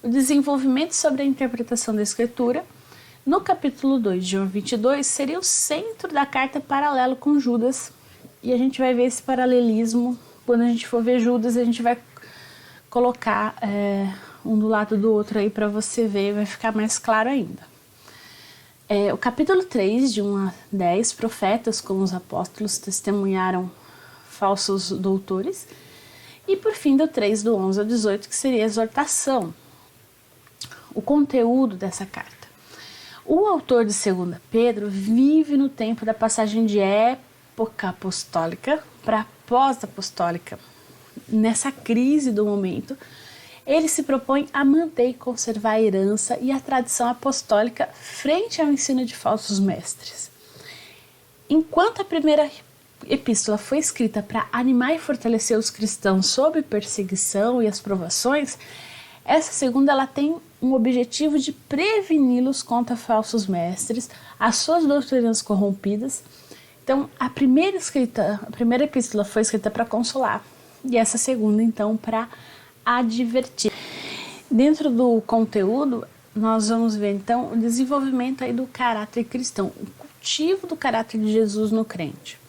o desenvolvimento sobre a interpretação da escritura. No capítulo 2, de 1 a 22, seria o centro da carta paralelo com Judas, e a gente vai ver esse paralelismo, quando a gente for ver Judas, a gente vai colocar um do lado do outro aí para você ver, vai ficar mais claro ainda. O capítulo 3, de 1 a 10, profetas como os apóstolos testemunharam falsos doutores. E por fim, do 3, do 11 ao 18, que seria a exortação. O conteúdo dessa carta. O autor de 2 Pedro vive no tempo da passagem de época apostólica para pós-apostólica. Nessa crise do momento, ele se propõe a manter e conservar a herança e a tradição apostólica frente ao ensino de falsos mestres. Enquanto a primeira epístola foi escrita para animar e fortalecer os cristãos sob perseguição e as provações, essa segunda ela tem um objetivo de preveni-los contra falsos mestres, as suas doutrinas corrompidas. Então, a primeira epístola foi escrita para consolar, e essa segunda, então, para advertir. Dentro do conteúdo, nós vamos ver então o desenvolvimento aí do caráter cristão, o cultivo do caráter de Jesus no crente.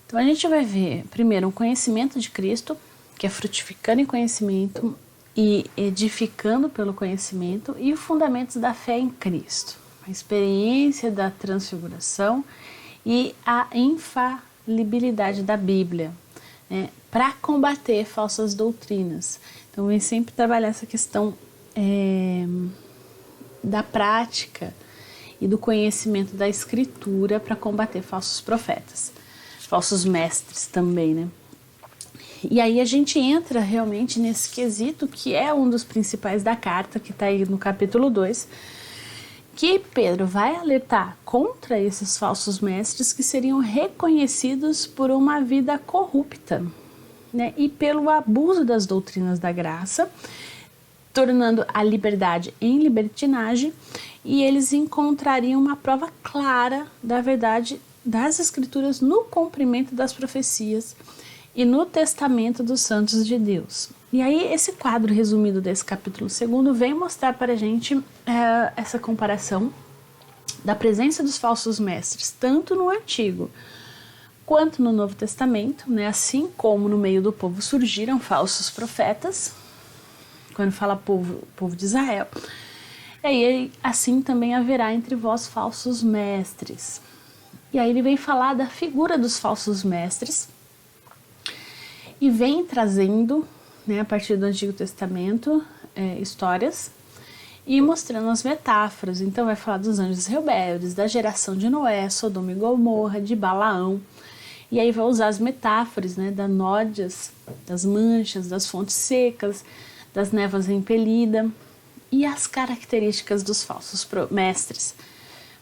Então a gente vai ver primeiro um conhecimento de Cristo, que é frutificando em conhecimento e edificando pelo conhecimento, e os fundamentos da fé em Cristo, a experiência da transfiguração e a infalibilidade da Bíblia, para combater falsas doutrinas. Então, vem sempre trabalhar essa questão da prática e do conhecimento da Escritura para combater falsos profetas, falsos mestres também, né? E aí a gente entra realmente nesse quesito que é um dos principais da carta, que está aí no capítulo 2, que Pedro vai alertar contra esses falsos mestres que seriam reconhecidos por uma vida corrupta, né, e pelo abuso das doutrinas da graça, tornando a liberdade em libertinagem, e eles encontrariam uma prova clara da verdade das Escrituras no cumprimento das profecias e no testamento dos santos de Deus. E aí esse quadro resumido desse capítulo 2 vem mostrar para a gente essa comparação da presença dos falsos mestres, tanto no Antigo quanto no Novo Testamento, né? Assim como no meio do povo surgiram falsos profetas, quando fala povo de Israel, E aí, assim também haverá entre vós falsos mestres. E aí ele vem falar da figura dos falsos mestres e vem trazendo, né, a partir do Antigo Testamento, histórias e mostrando as metáforas. Então vai falar dos anjos rebeldes, da geração de Noé, Sodoma e Gomorra, de Balaão. E aí vai usar as metáforas, né, das nódias, das manchas, das fontes secas, das névoas impelidas e as características dos falsos mestres.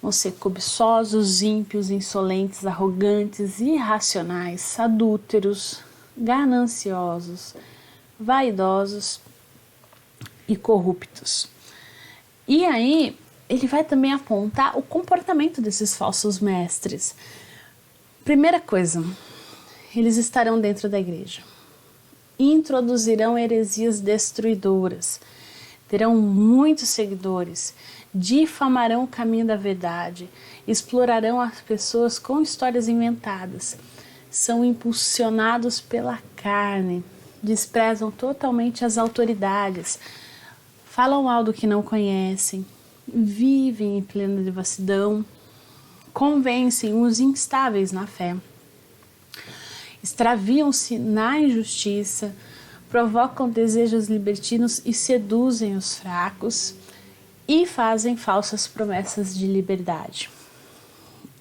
Vão ser cobiçosos, ímpios, insolentes, arrogantes, irracionais, adúlteros, gananciosos, vaidosos e corruptos. E aí ele vai também apontar o comportamento desses falsos mestres. Primeira coisa, eles estarão dentro da igreja, introduzirão heresias destruidoras, terão muitos seguidores, difamarão o caminho da verdade, explorarão as pessoas com histórias inventadas, são impulsionados pela carne, desprezam totalmente as autoridades, falam mal do que não conhecem, vivem em plena devassidão, convencem os instáveis na fé, extraviam-se na injustiça, provocam desejos libertinos e seduzem os fracos e fazem falsas promessas de liberdade.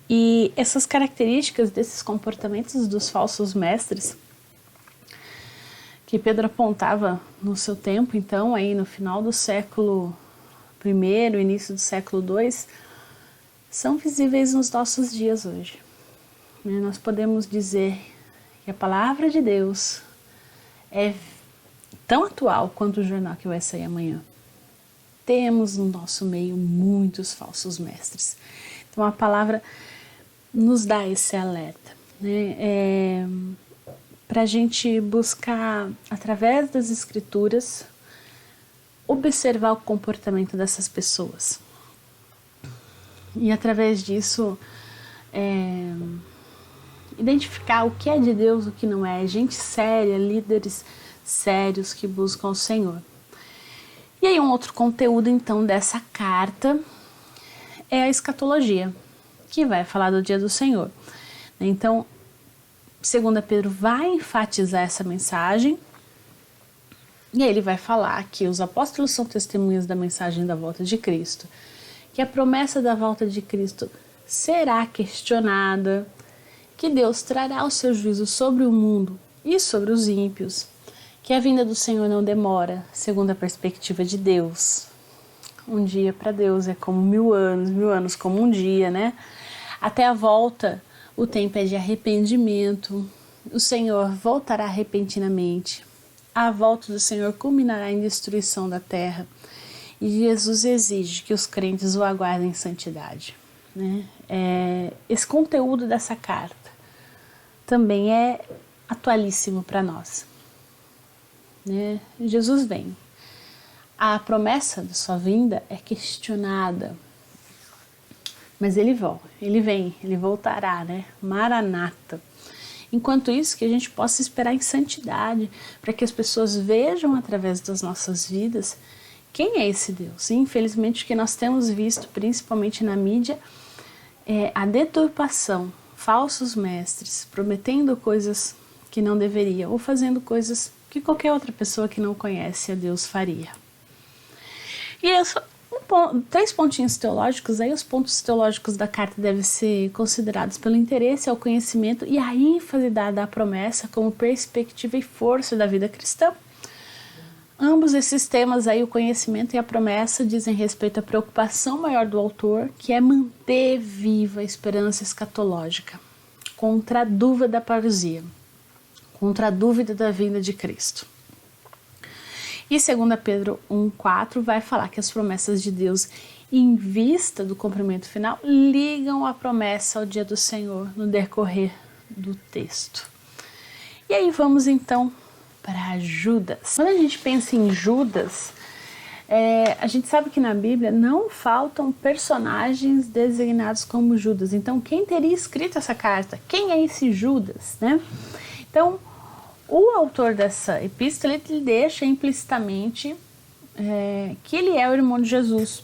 E essas características desses comportamentos dos falsos mestres que Pedro apontava no seu tempo, então, aí no final do século I, início do século II, são visíveis nos nossos dias hoje. Nós podemos dizer que a palavra de Deus é tão atual quanto o jornal que vai sair amanhã. Temos no nosso meio muitos falsos mestres. Então a palavra nos dá esse alerta, né? Para a gente buscar, através das escrituras, observar o comportamento dessas pessoas. E através disso, identificar o que é de Deus, o que não é. Gente séria, líderes sérios que buscam o Senhor. E aí um outro conteúdo, então, dessa carta é a escatologia, que vai falar do dia do Senhor. Então, 2 Pedro vai enfatizar essa mensagem, e aí ele vai falar que os apóstolos são testemunhas da mensagem da volta de Cristo, que a promessa da volta de Cristo será questionada, que Deus trará o seu juízo sobre o mundo e sobre os ímpios, que a vinda do Senhor não demora, segundo a perspectiva de Deus. Um dia para Deus é como 1000 anos como um dia, né? Até a volta, o tempo é de arrependimento, o Senhor voltará repentinamente, a volta do Senhor culminará em destruição da terra, e Jesus exige que os crentes o aguardem em santidade, né? Esse conteúdo dessa carta também é atualíssimo para nós, né? Jesus vem. A promessa da sua vinda é questionada, mas ele vem, ele voltará, né? Maranata. Enquanto isso, que a gente possa esperar em santidade, para que as pessoas vejam através das nossas vidas quem é esse Deus. E, infelizmente, o que nós temos visto, principalmente na mídia, é a deturpação, falsos mestres, prometendo coisas que não deveriam, ou fazendo coisas que qualquer outra pessoa que não conhece a Deus faria. E eu só 3 pontinhos teológicos, aí os pontos teológicos da carta devem ser considerados pelo interesse ao conhecimento e a ênfase dada à promessa como perspectiva e força da vida cristã. Ambos esses temas aí, o conhecimento e a promessa, dizem respeito à preocupação maior do autor, que é manter viva a esperança escatológica, contra a dúvida da parousia, contra a dúvida da vinda de Cristo. E 2 Pedro 1,4 vai falar que as promessas de Deus, em vista do cumprimento final, ligam a promessa ao dia do Senhor no decorrer do texto. E aí vamos então para Judas. Quando a gente pensa em Judas, a gente sabe que na Bíblia não faltam personagens designados como Judas. Então, quem teria escrito essa carta? Quem é esse Judas, né? Então, o autor dessa epístola, ele deixa implicitamente que ele é o irmão de Jesus.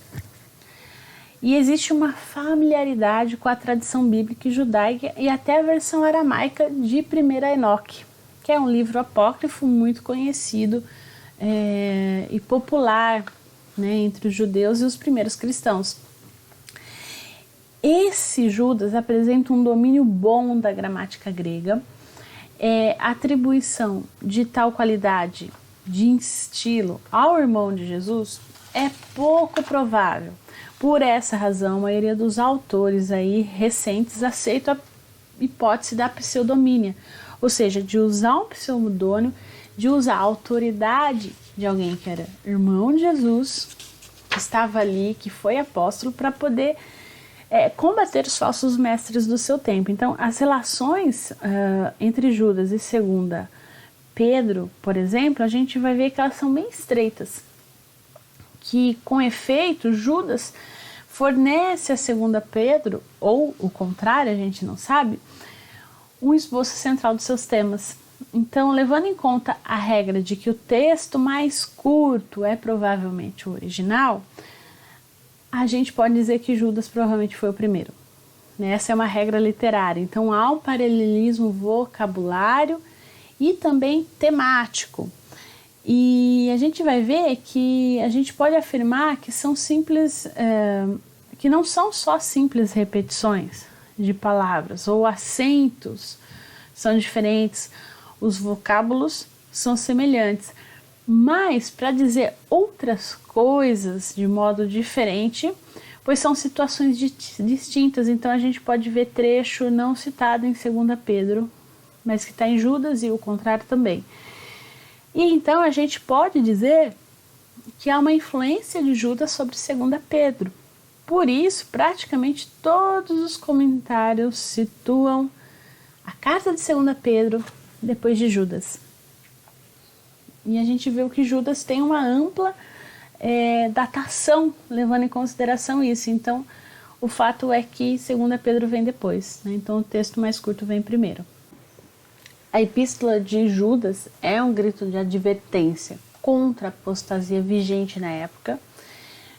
E existe uma familiaridade com a tradição bíblica e judaica e até a versão aramaica de 1 Enoque, que é um livro apócrifo muito conhecido e popular, né, entre os judeus e os primeiros cristãos. Esse Judas apresenta um domínio bom da gramática grega, atribuição de tal qualidade de estilo ao irmão de Jesus é pouco provável. Por essa razão, a maioria dos autores aí recentes aceita a hipótese da pseudomínia, ou seja, de usar um pseudônimo, de usar a autoridade de alguém que era irmão de Jesus, que estava ali, que foi apóstolo, para poder combater os falsos mestres do seu tempo. Então, as relações entre Judas e 2 Pedro, por exemplo, a gente vai ver que elas são bem estreitas. Que, com efeito, Judas fornece a 2 Pedro, ou o contrário, a gente não sabe, um esboço central dos seus temas. Então, levando em conta a regra de que o texto mais curto é provavelmente o original, a gente pode dizer que Judas provavelmente foi o primeiro. Essa é uma regra literária. Então, há um paralelismo vocabulário e também temático. E a gente vai ver que a gente pode afirmar que são simples, que não são só simples repetições de palavras ou acentos são diferentes, os vocábulos são semelhantes, mas para dizer outras coisas de modo diferente, pois são situações distintas. Então a gente pode ver trecho não citado em 2 Pedro, mas que está em Judas e o contrário também. E então a gente pode dizer que há uma influência de Judas sobre 2 Pedro. Por isso, praticamente todos os comentários situam a carta de 2 Pedro depois de Judas. E a gente vê que Judas tem uma ampla datação, levando em consideração isso. Então, o fato é que 2 Pedro vem depois, né? Então o texto mais curto vem primeiro. A epístola de Judas é um grito de advertência contra a apostasia vigente na época.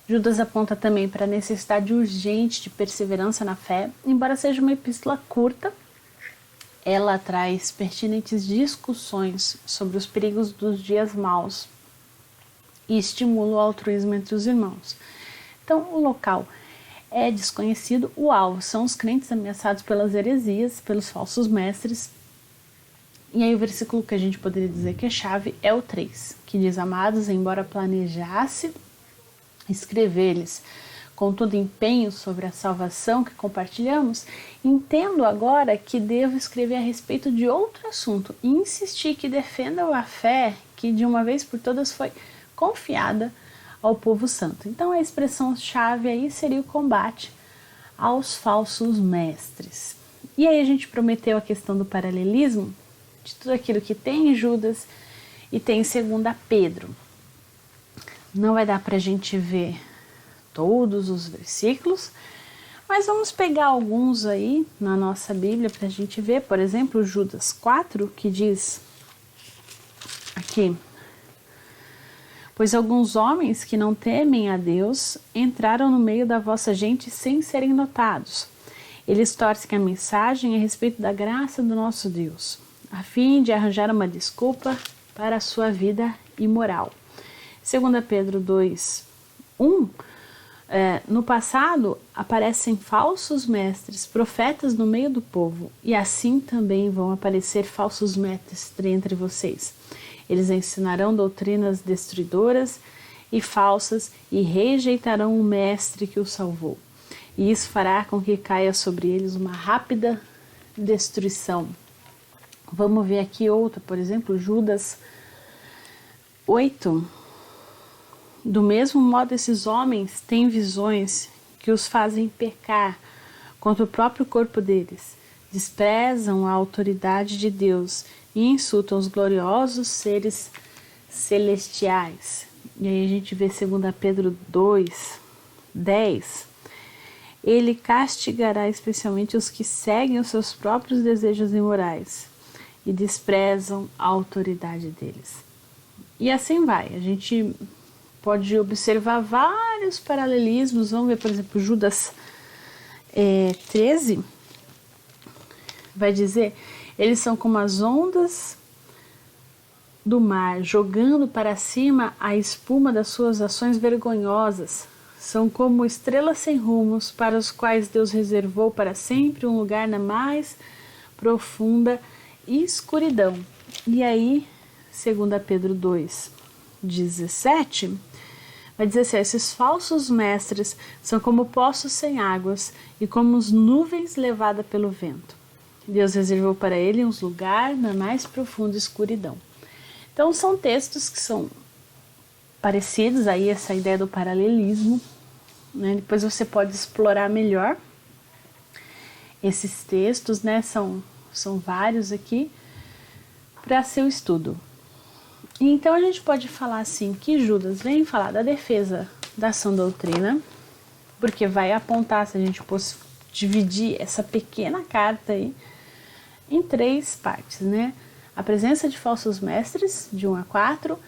Judas aponta também para a necessidade urgente de perseverança na fé. Embora seja uma epístola curta, ela traz pertinentes discussões sobre os perigos dos dias maus e estimula o altruísmo entre os irmãos. Então, o local é desconhecido, o alvo são os crentes ameaçados pelas heresias, pelos falsos mestres. E aí o versículo que a gente poderia dizer que é chave é o 3, que diz: amados, embora planejasse escrever-lhes com todo empenho sobre a salvação que compartilhamos, entendo agora que devo escrever a respeito de outro assunto e insistir que defendam a fé que de uma vez por todas foi confiada ao povo santo. Então a expressão chave aí seria o combate aos falsos mestres. E aí a gente prometeu a questão do paralelismo de tudo aquilo que tem em Judas e tem em 2 Pedro. Não vai dar para a gente ver todos os versículos, mas vamos pegar alguns aí na nossa Bíblia para a gente ver. Por exemplo, Judas 4, que diz aqui: pois alguns homens que não temem a Deus entraram no meio da vossa gente sem serem notados. Eles torcem a mensagem a respeito da graça do nosso Deus, a fim de arranjar uma desculpa para a sua vida imoral. 2 Pedro 2, 1, no passado aparecem falsos mestres, profetas no meio do povo, e assim também vão aparecer falsos mestres entre vocês. Eles ensinarão doutrinas destruidoras e falsas e rejeitarão o mestre que os salvou. E isso fará com que caia sobre eles uma rápida destruição. Vamos ver aqui outra, por exemplo, Judas 8. Do mesmo modo, esses homens têm visões que os fazem pecar contra o próprio corpo deles, desprezam a autoridade de Deus e insultam os gloriosos seres celestiais. E aí a gente vê 2 Pedro 2, 10. Ele castigará especialmente os que seguem os seus próprios desejos imorais e desprezam a autoridade deles. E assim vai. A gente pode observar vários paralelismos. Vamos ver, por exemplo, Judas 13 vai dizer: eles são como as ondas do mar, jogando para cima a espuma das suas ações vergonhosas. São como estrelas sem rumos, para os quais Deus reservou para sempre um lugar na mais profunda escuridão. E aí, 2 Pedro 2,17, vai dizer assim: esses falsos mestres são como poços sem águas e como as nuvens levadas pelo vento. Deus reservou para ele um lugar na mais profunda escuridão. Então são textos que são parecidos, aí essa ideia do paralelismo, né? Depois você pode explorar melhor esses textos, né? São vários aqui para seu estudo. E então a gente pode falar assim que Judas vem falar da defesa da sã doutrina, porque vai apontar, se a gente fosse dividir essa pequena carta aí em 3 partes, né? A presença de falsos mestres, de 1 a 4,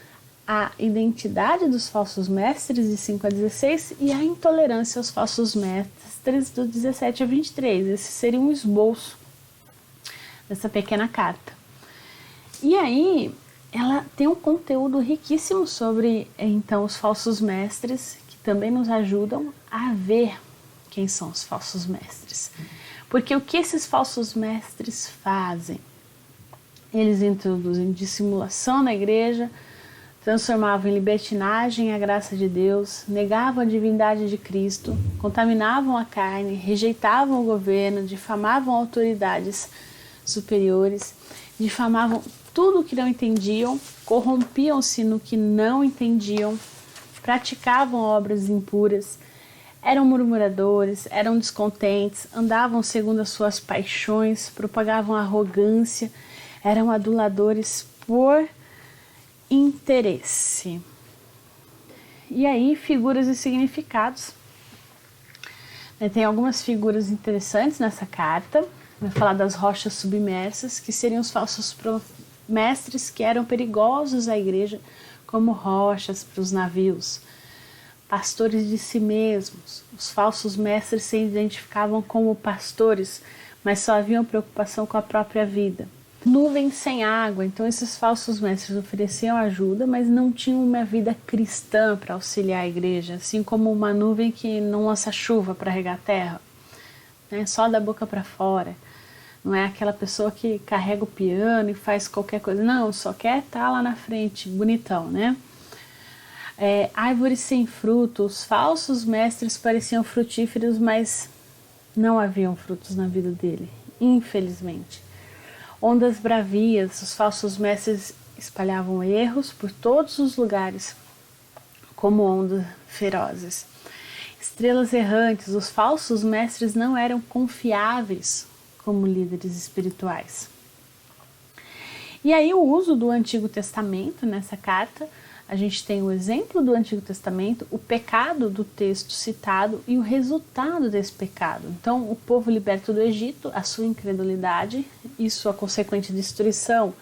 a identidade dos falsos mestres, de 5 a 16, e a intolerância aos falsos mestres, do 17 a 23. Esse seria um esboço dessa pequena carta. E aí, ela tem um conteúdo riquíssimo sobre, então, os falsos mestres, que também nos ajudam a ver quem são os falsos mestres. Porque o que esses falsos mestres fazem? Eles introduzem dissimulação na igreja, transformavam em libertinagem a graça de Deus, negavam a divindade de Cristo, contaminavam a carne, rejeitavam o governo, difamavam autoridades superiores, difamavam tudo o que não entendiam, corrompiam-se no que não entendiam, praticavam obras impuras, eram murmuradores, eram descontentes, andavam segundo as suas paixões, propagavam arrogância, eram aduladores por interesse. E aí, figuras e significados. Tem algumas figuras interessantes nessa carta. Vai falar das rochas submersas, que seriam os falsos mestres que eram perigosos à igreja, como rochas para os navios. Pastores de si mesmos. Os falsos mestres se identificavam como pastores, mas só haviam preocupação com a própria vida. Nuvens sem água. Então esses falsos mestres ofereciam ajuda, mas não tinham uma vida cristã para auxiliar a igreja, assim como uma nuvem que não lança chuva para regar a terra, né? Só da boca para fora. Não é aquela pessoa que carrega o piano e faz qualquer coisa, não, só quer estar lá na frente, bonitão, né? Árvores sem frutos. Falsos mestres pareciam frutíferos, mas não haviam frutos na vida dele, infelizmente. Ondas bravias. Os falsos mestres espalhavam erros por todos os lugares, como ondas ferozes. Estrelas errantes. Os falsos mestres não eram confiáveis como líderes espirituais. E aí o uso do Antigo Testamento nessa carta. A gente tem o exemplo do Antigo Testamento, o pecado do texto citado e o resultado desse pecado. Então, o povo liberto do Egito, a sua incredulidade e sua consequente destruição.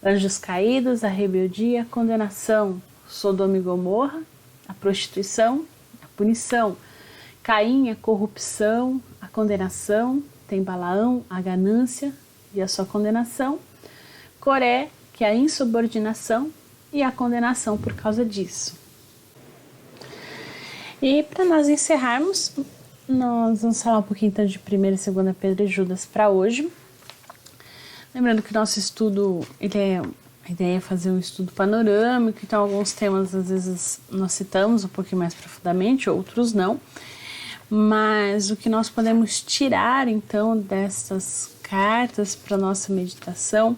Anjos caídos, a rebeldia, a condenação. Sodoma e Gomorra, a prostituição, a punição. Caim, a corrupção, a condenação. Tem Balaão, a ganância e a sua condenação. Coré, que é a insubordinação e a condenação por causa disso. E para nós encerrarmos, nós vamos falar um pouquinho então de 1 e 2 Pedro e Judas para hoje. Lembrando que o nosso estudo, a ideia é fazer um estudo panorâmico, então alguns temas às vezes nós citamos um pouquinho mais profundamente, outros não. Mas o que nós podemos tirar então dessas cartas para nossa meditação,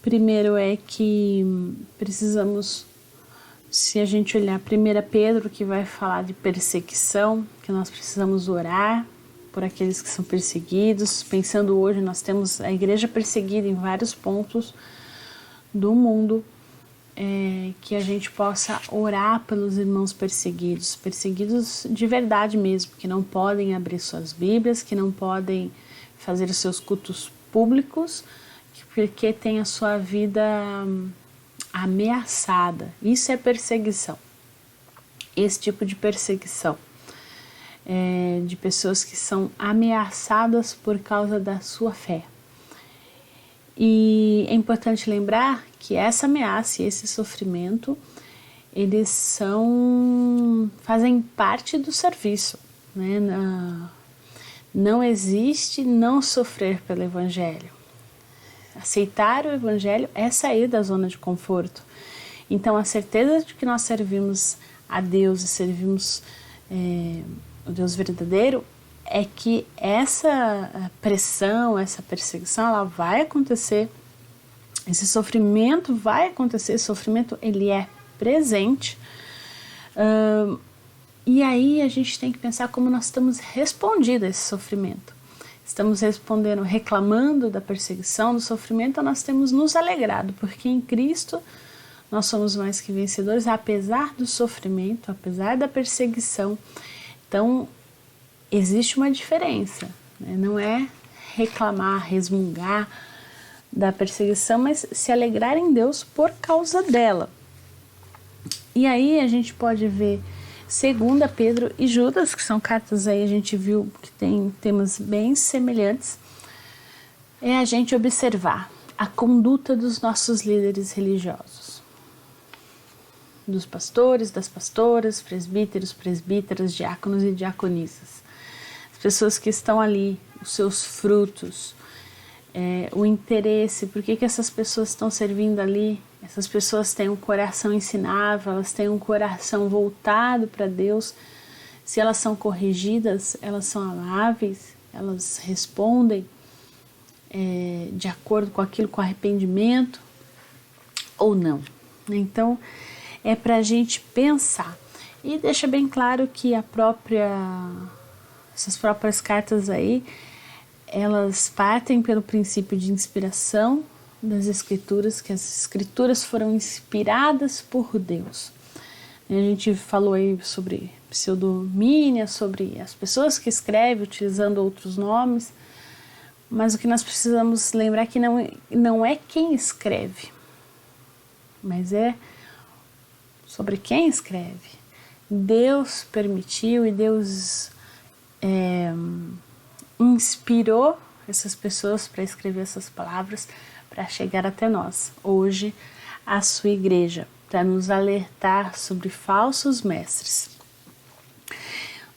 primeiro é que precisamos, se a gente olhar 1 Pedro, que vai falar de perseguição, que nós precisamos orar por aqueles que são perseguidos. Pensando hoje, nós temos a igreja perseguida em vários pontos do mundo, que a gente possa orar pelos irmãos perseguidos de verdade mesmo, que não podem abrir suas Bíblias, que não podem fazer os seus cultos públicos, porque tem a sua vida ameaçada. Isso é perseguição. esse tipo de perseguição, de pessoas que são ameaçadas por causa da sua fé. E é importante lembrar que essa ameaça e esse sofrimento, eles fazem parte do serviço, né? Não existe não sofrer pelo Evangelho. Aceitar o Evangelho é sair da zona de conforto. Então, a certeza de que nós servimos a Deus e servimos o Deus verdadeiro é que essa pressão, essa perseguição, ela vai acontecer. Esse sofrimento vai acontecer. Esse sofrimento, ele é presente. E aí a gente tem que pensar como nós estamos respondendo a esse sofrimento. Estamos respondendo, reclamando da perseguição, do sofrimento, ou nós temos nos alegrado, porque em Cristo nós somos mais que vencedores, apesar do sofrimento, apesar da perseguição. Então, existe uma diferença, né? Não é reclamar, resmungar da perseguição, mas se alegrar em Deus por causa dela. E aí a gente pode ver 2 Pedro e Judas, que são cartas aí, a gente viu que tem temas bem semelhantes, é a gente observar a conduta dos nossos líderes religiosos, dos pastores, das pastoras, presbíteros, presbíteras, diáconos e diaconisas, as pessoas que estão ali, os seus frutos, o interesse, por que essas pessoas estão servindo ali. Essas pessoas têm um coração ensinável, elas têm um coração voltado para Deus. Se elas são corrigidas, elas são amáveis, elas respondem de acordo com aquilo, com arrependimento ou não. Então, é para a gente pensar. E deixa bem claro que essas próprias cartas aí, elas partem pelo princípio de inspiração das Escrituras, que as Escrituras foram inspiradas por Deus. A gente falou aí sobre pseudomínia, sobre as pessoas que escrevem utilizando outros nomes, mas o que nós precisamos lembrar é que não é quem escreve, mas é sobre quem escreve. Deus permitiu e Deus inspirou essas pessoas para escrever essas palavras, para chegar até nós, hoje, a sua igreja, para nos alertar sobre falsos mestres.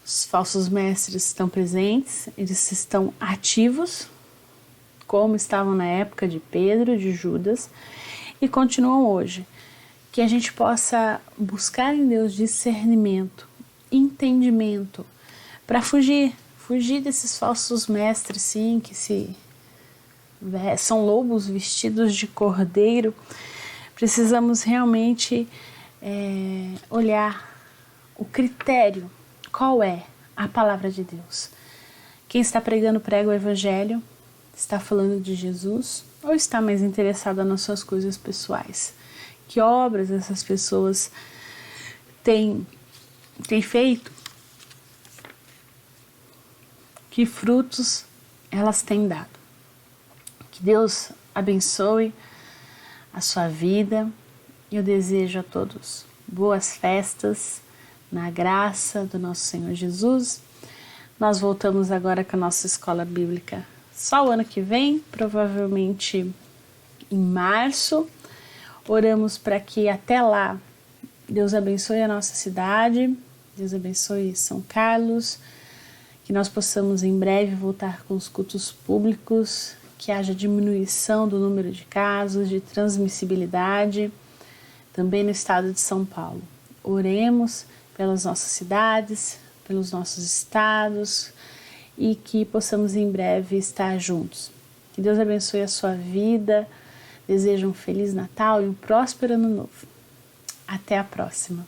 Os falsos mestres estão presentes, eles estão ativos, como estavam na época de Pedro, de Judas, e continuam hoje. Que a gente possa buscar em Deus discernimento, entendimento, para fugir desses falsos mestres, sim, que são lobos vestidos de cordeiro. Precisamos realmente olhar o critério, qual é a palavra de Deus. Quem está pregando prega o Evangelho, está falando de Jesus ou está mais interessado nas suas coisas pessoais? Que obras essas pessoas têm feito? Que frutos elas têm dado? Que Deus abençoe a sua vida. Eu desejo a todos boas festas na graça do nosso Senhor Jesus. Nós voltamos agora com a nossa escola bíblica só o ano que vem, provavelmente em março. Oramos para que até lá Deus abençoe a nossa cidade, Deus abençoe São Carlos, que nós possamos em breve voltar com os cultos públicos, que haja diminuição do número de casos, de transmissibilidade, também no estado de São Paulo. Oremos pelas nossas cidades, pelos nossos estados e que possamos em breve estar juntos. Que Deus abençoe a sua vida. Desejo um Feliz Natal e um próspero Ano Novo. Até a próxima.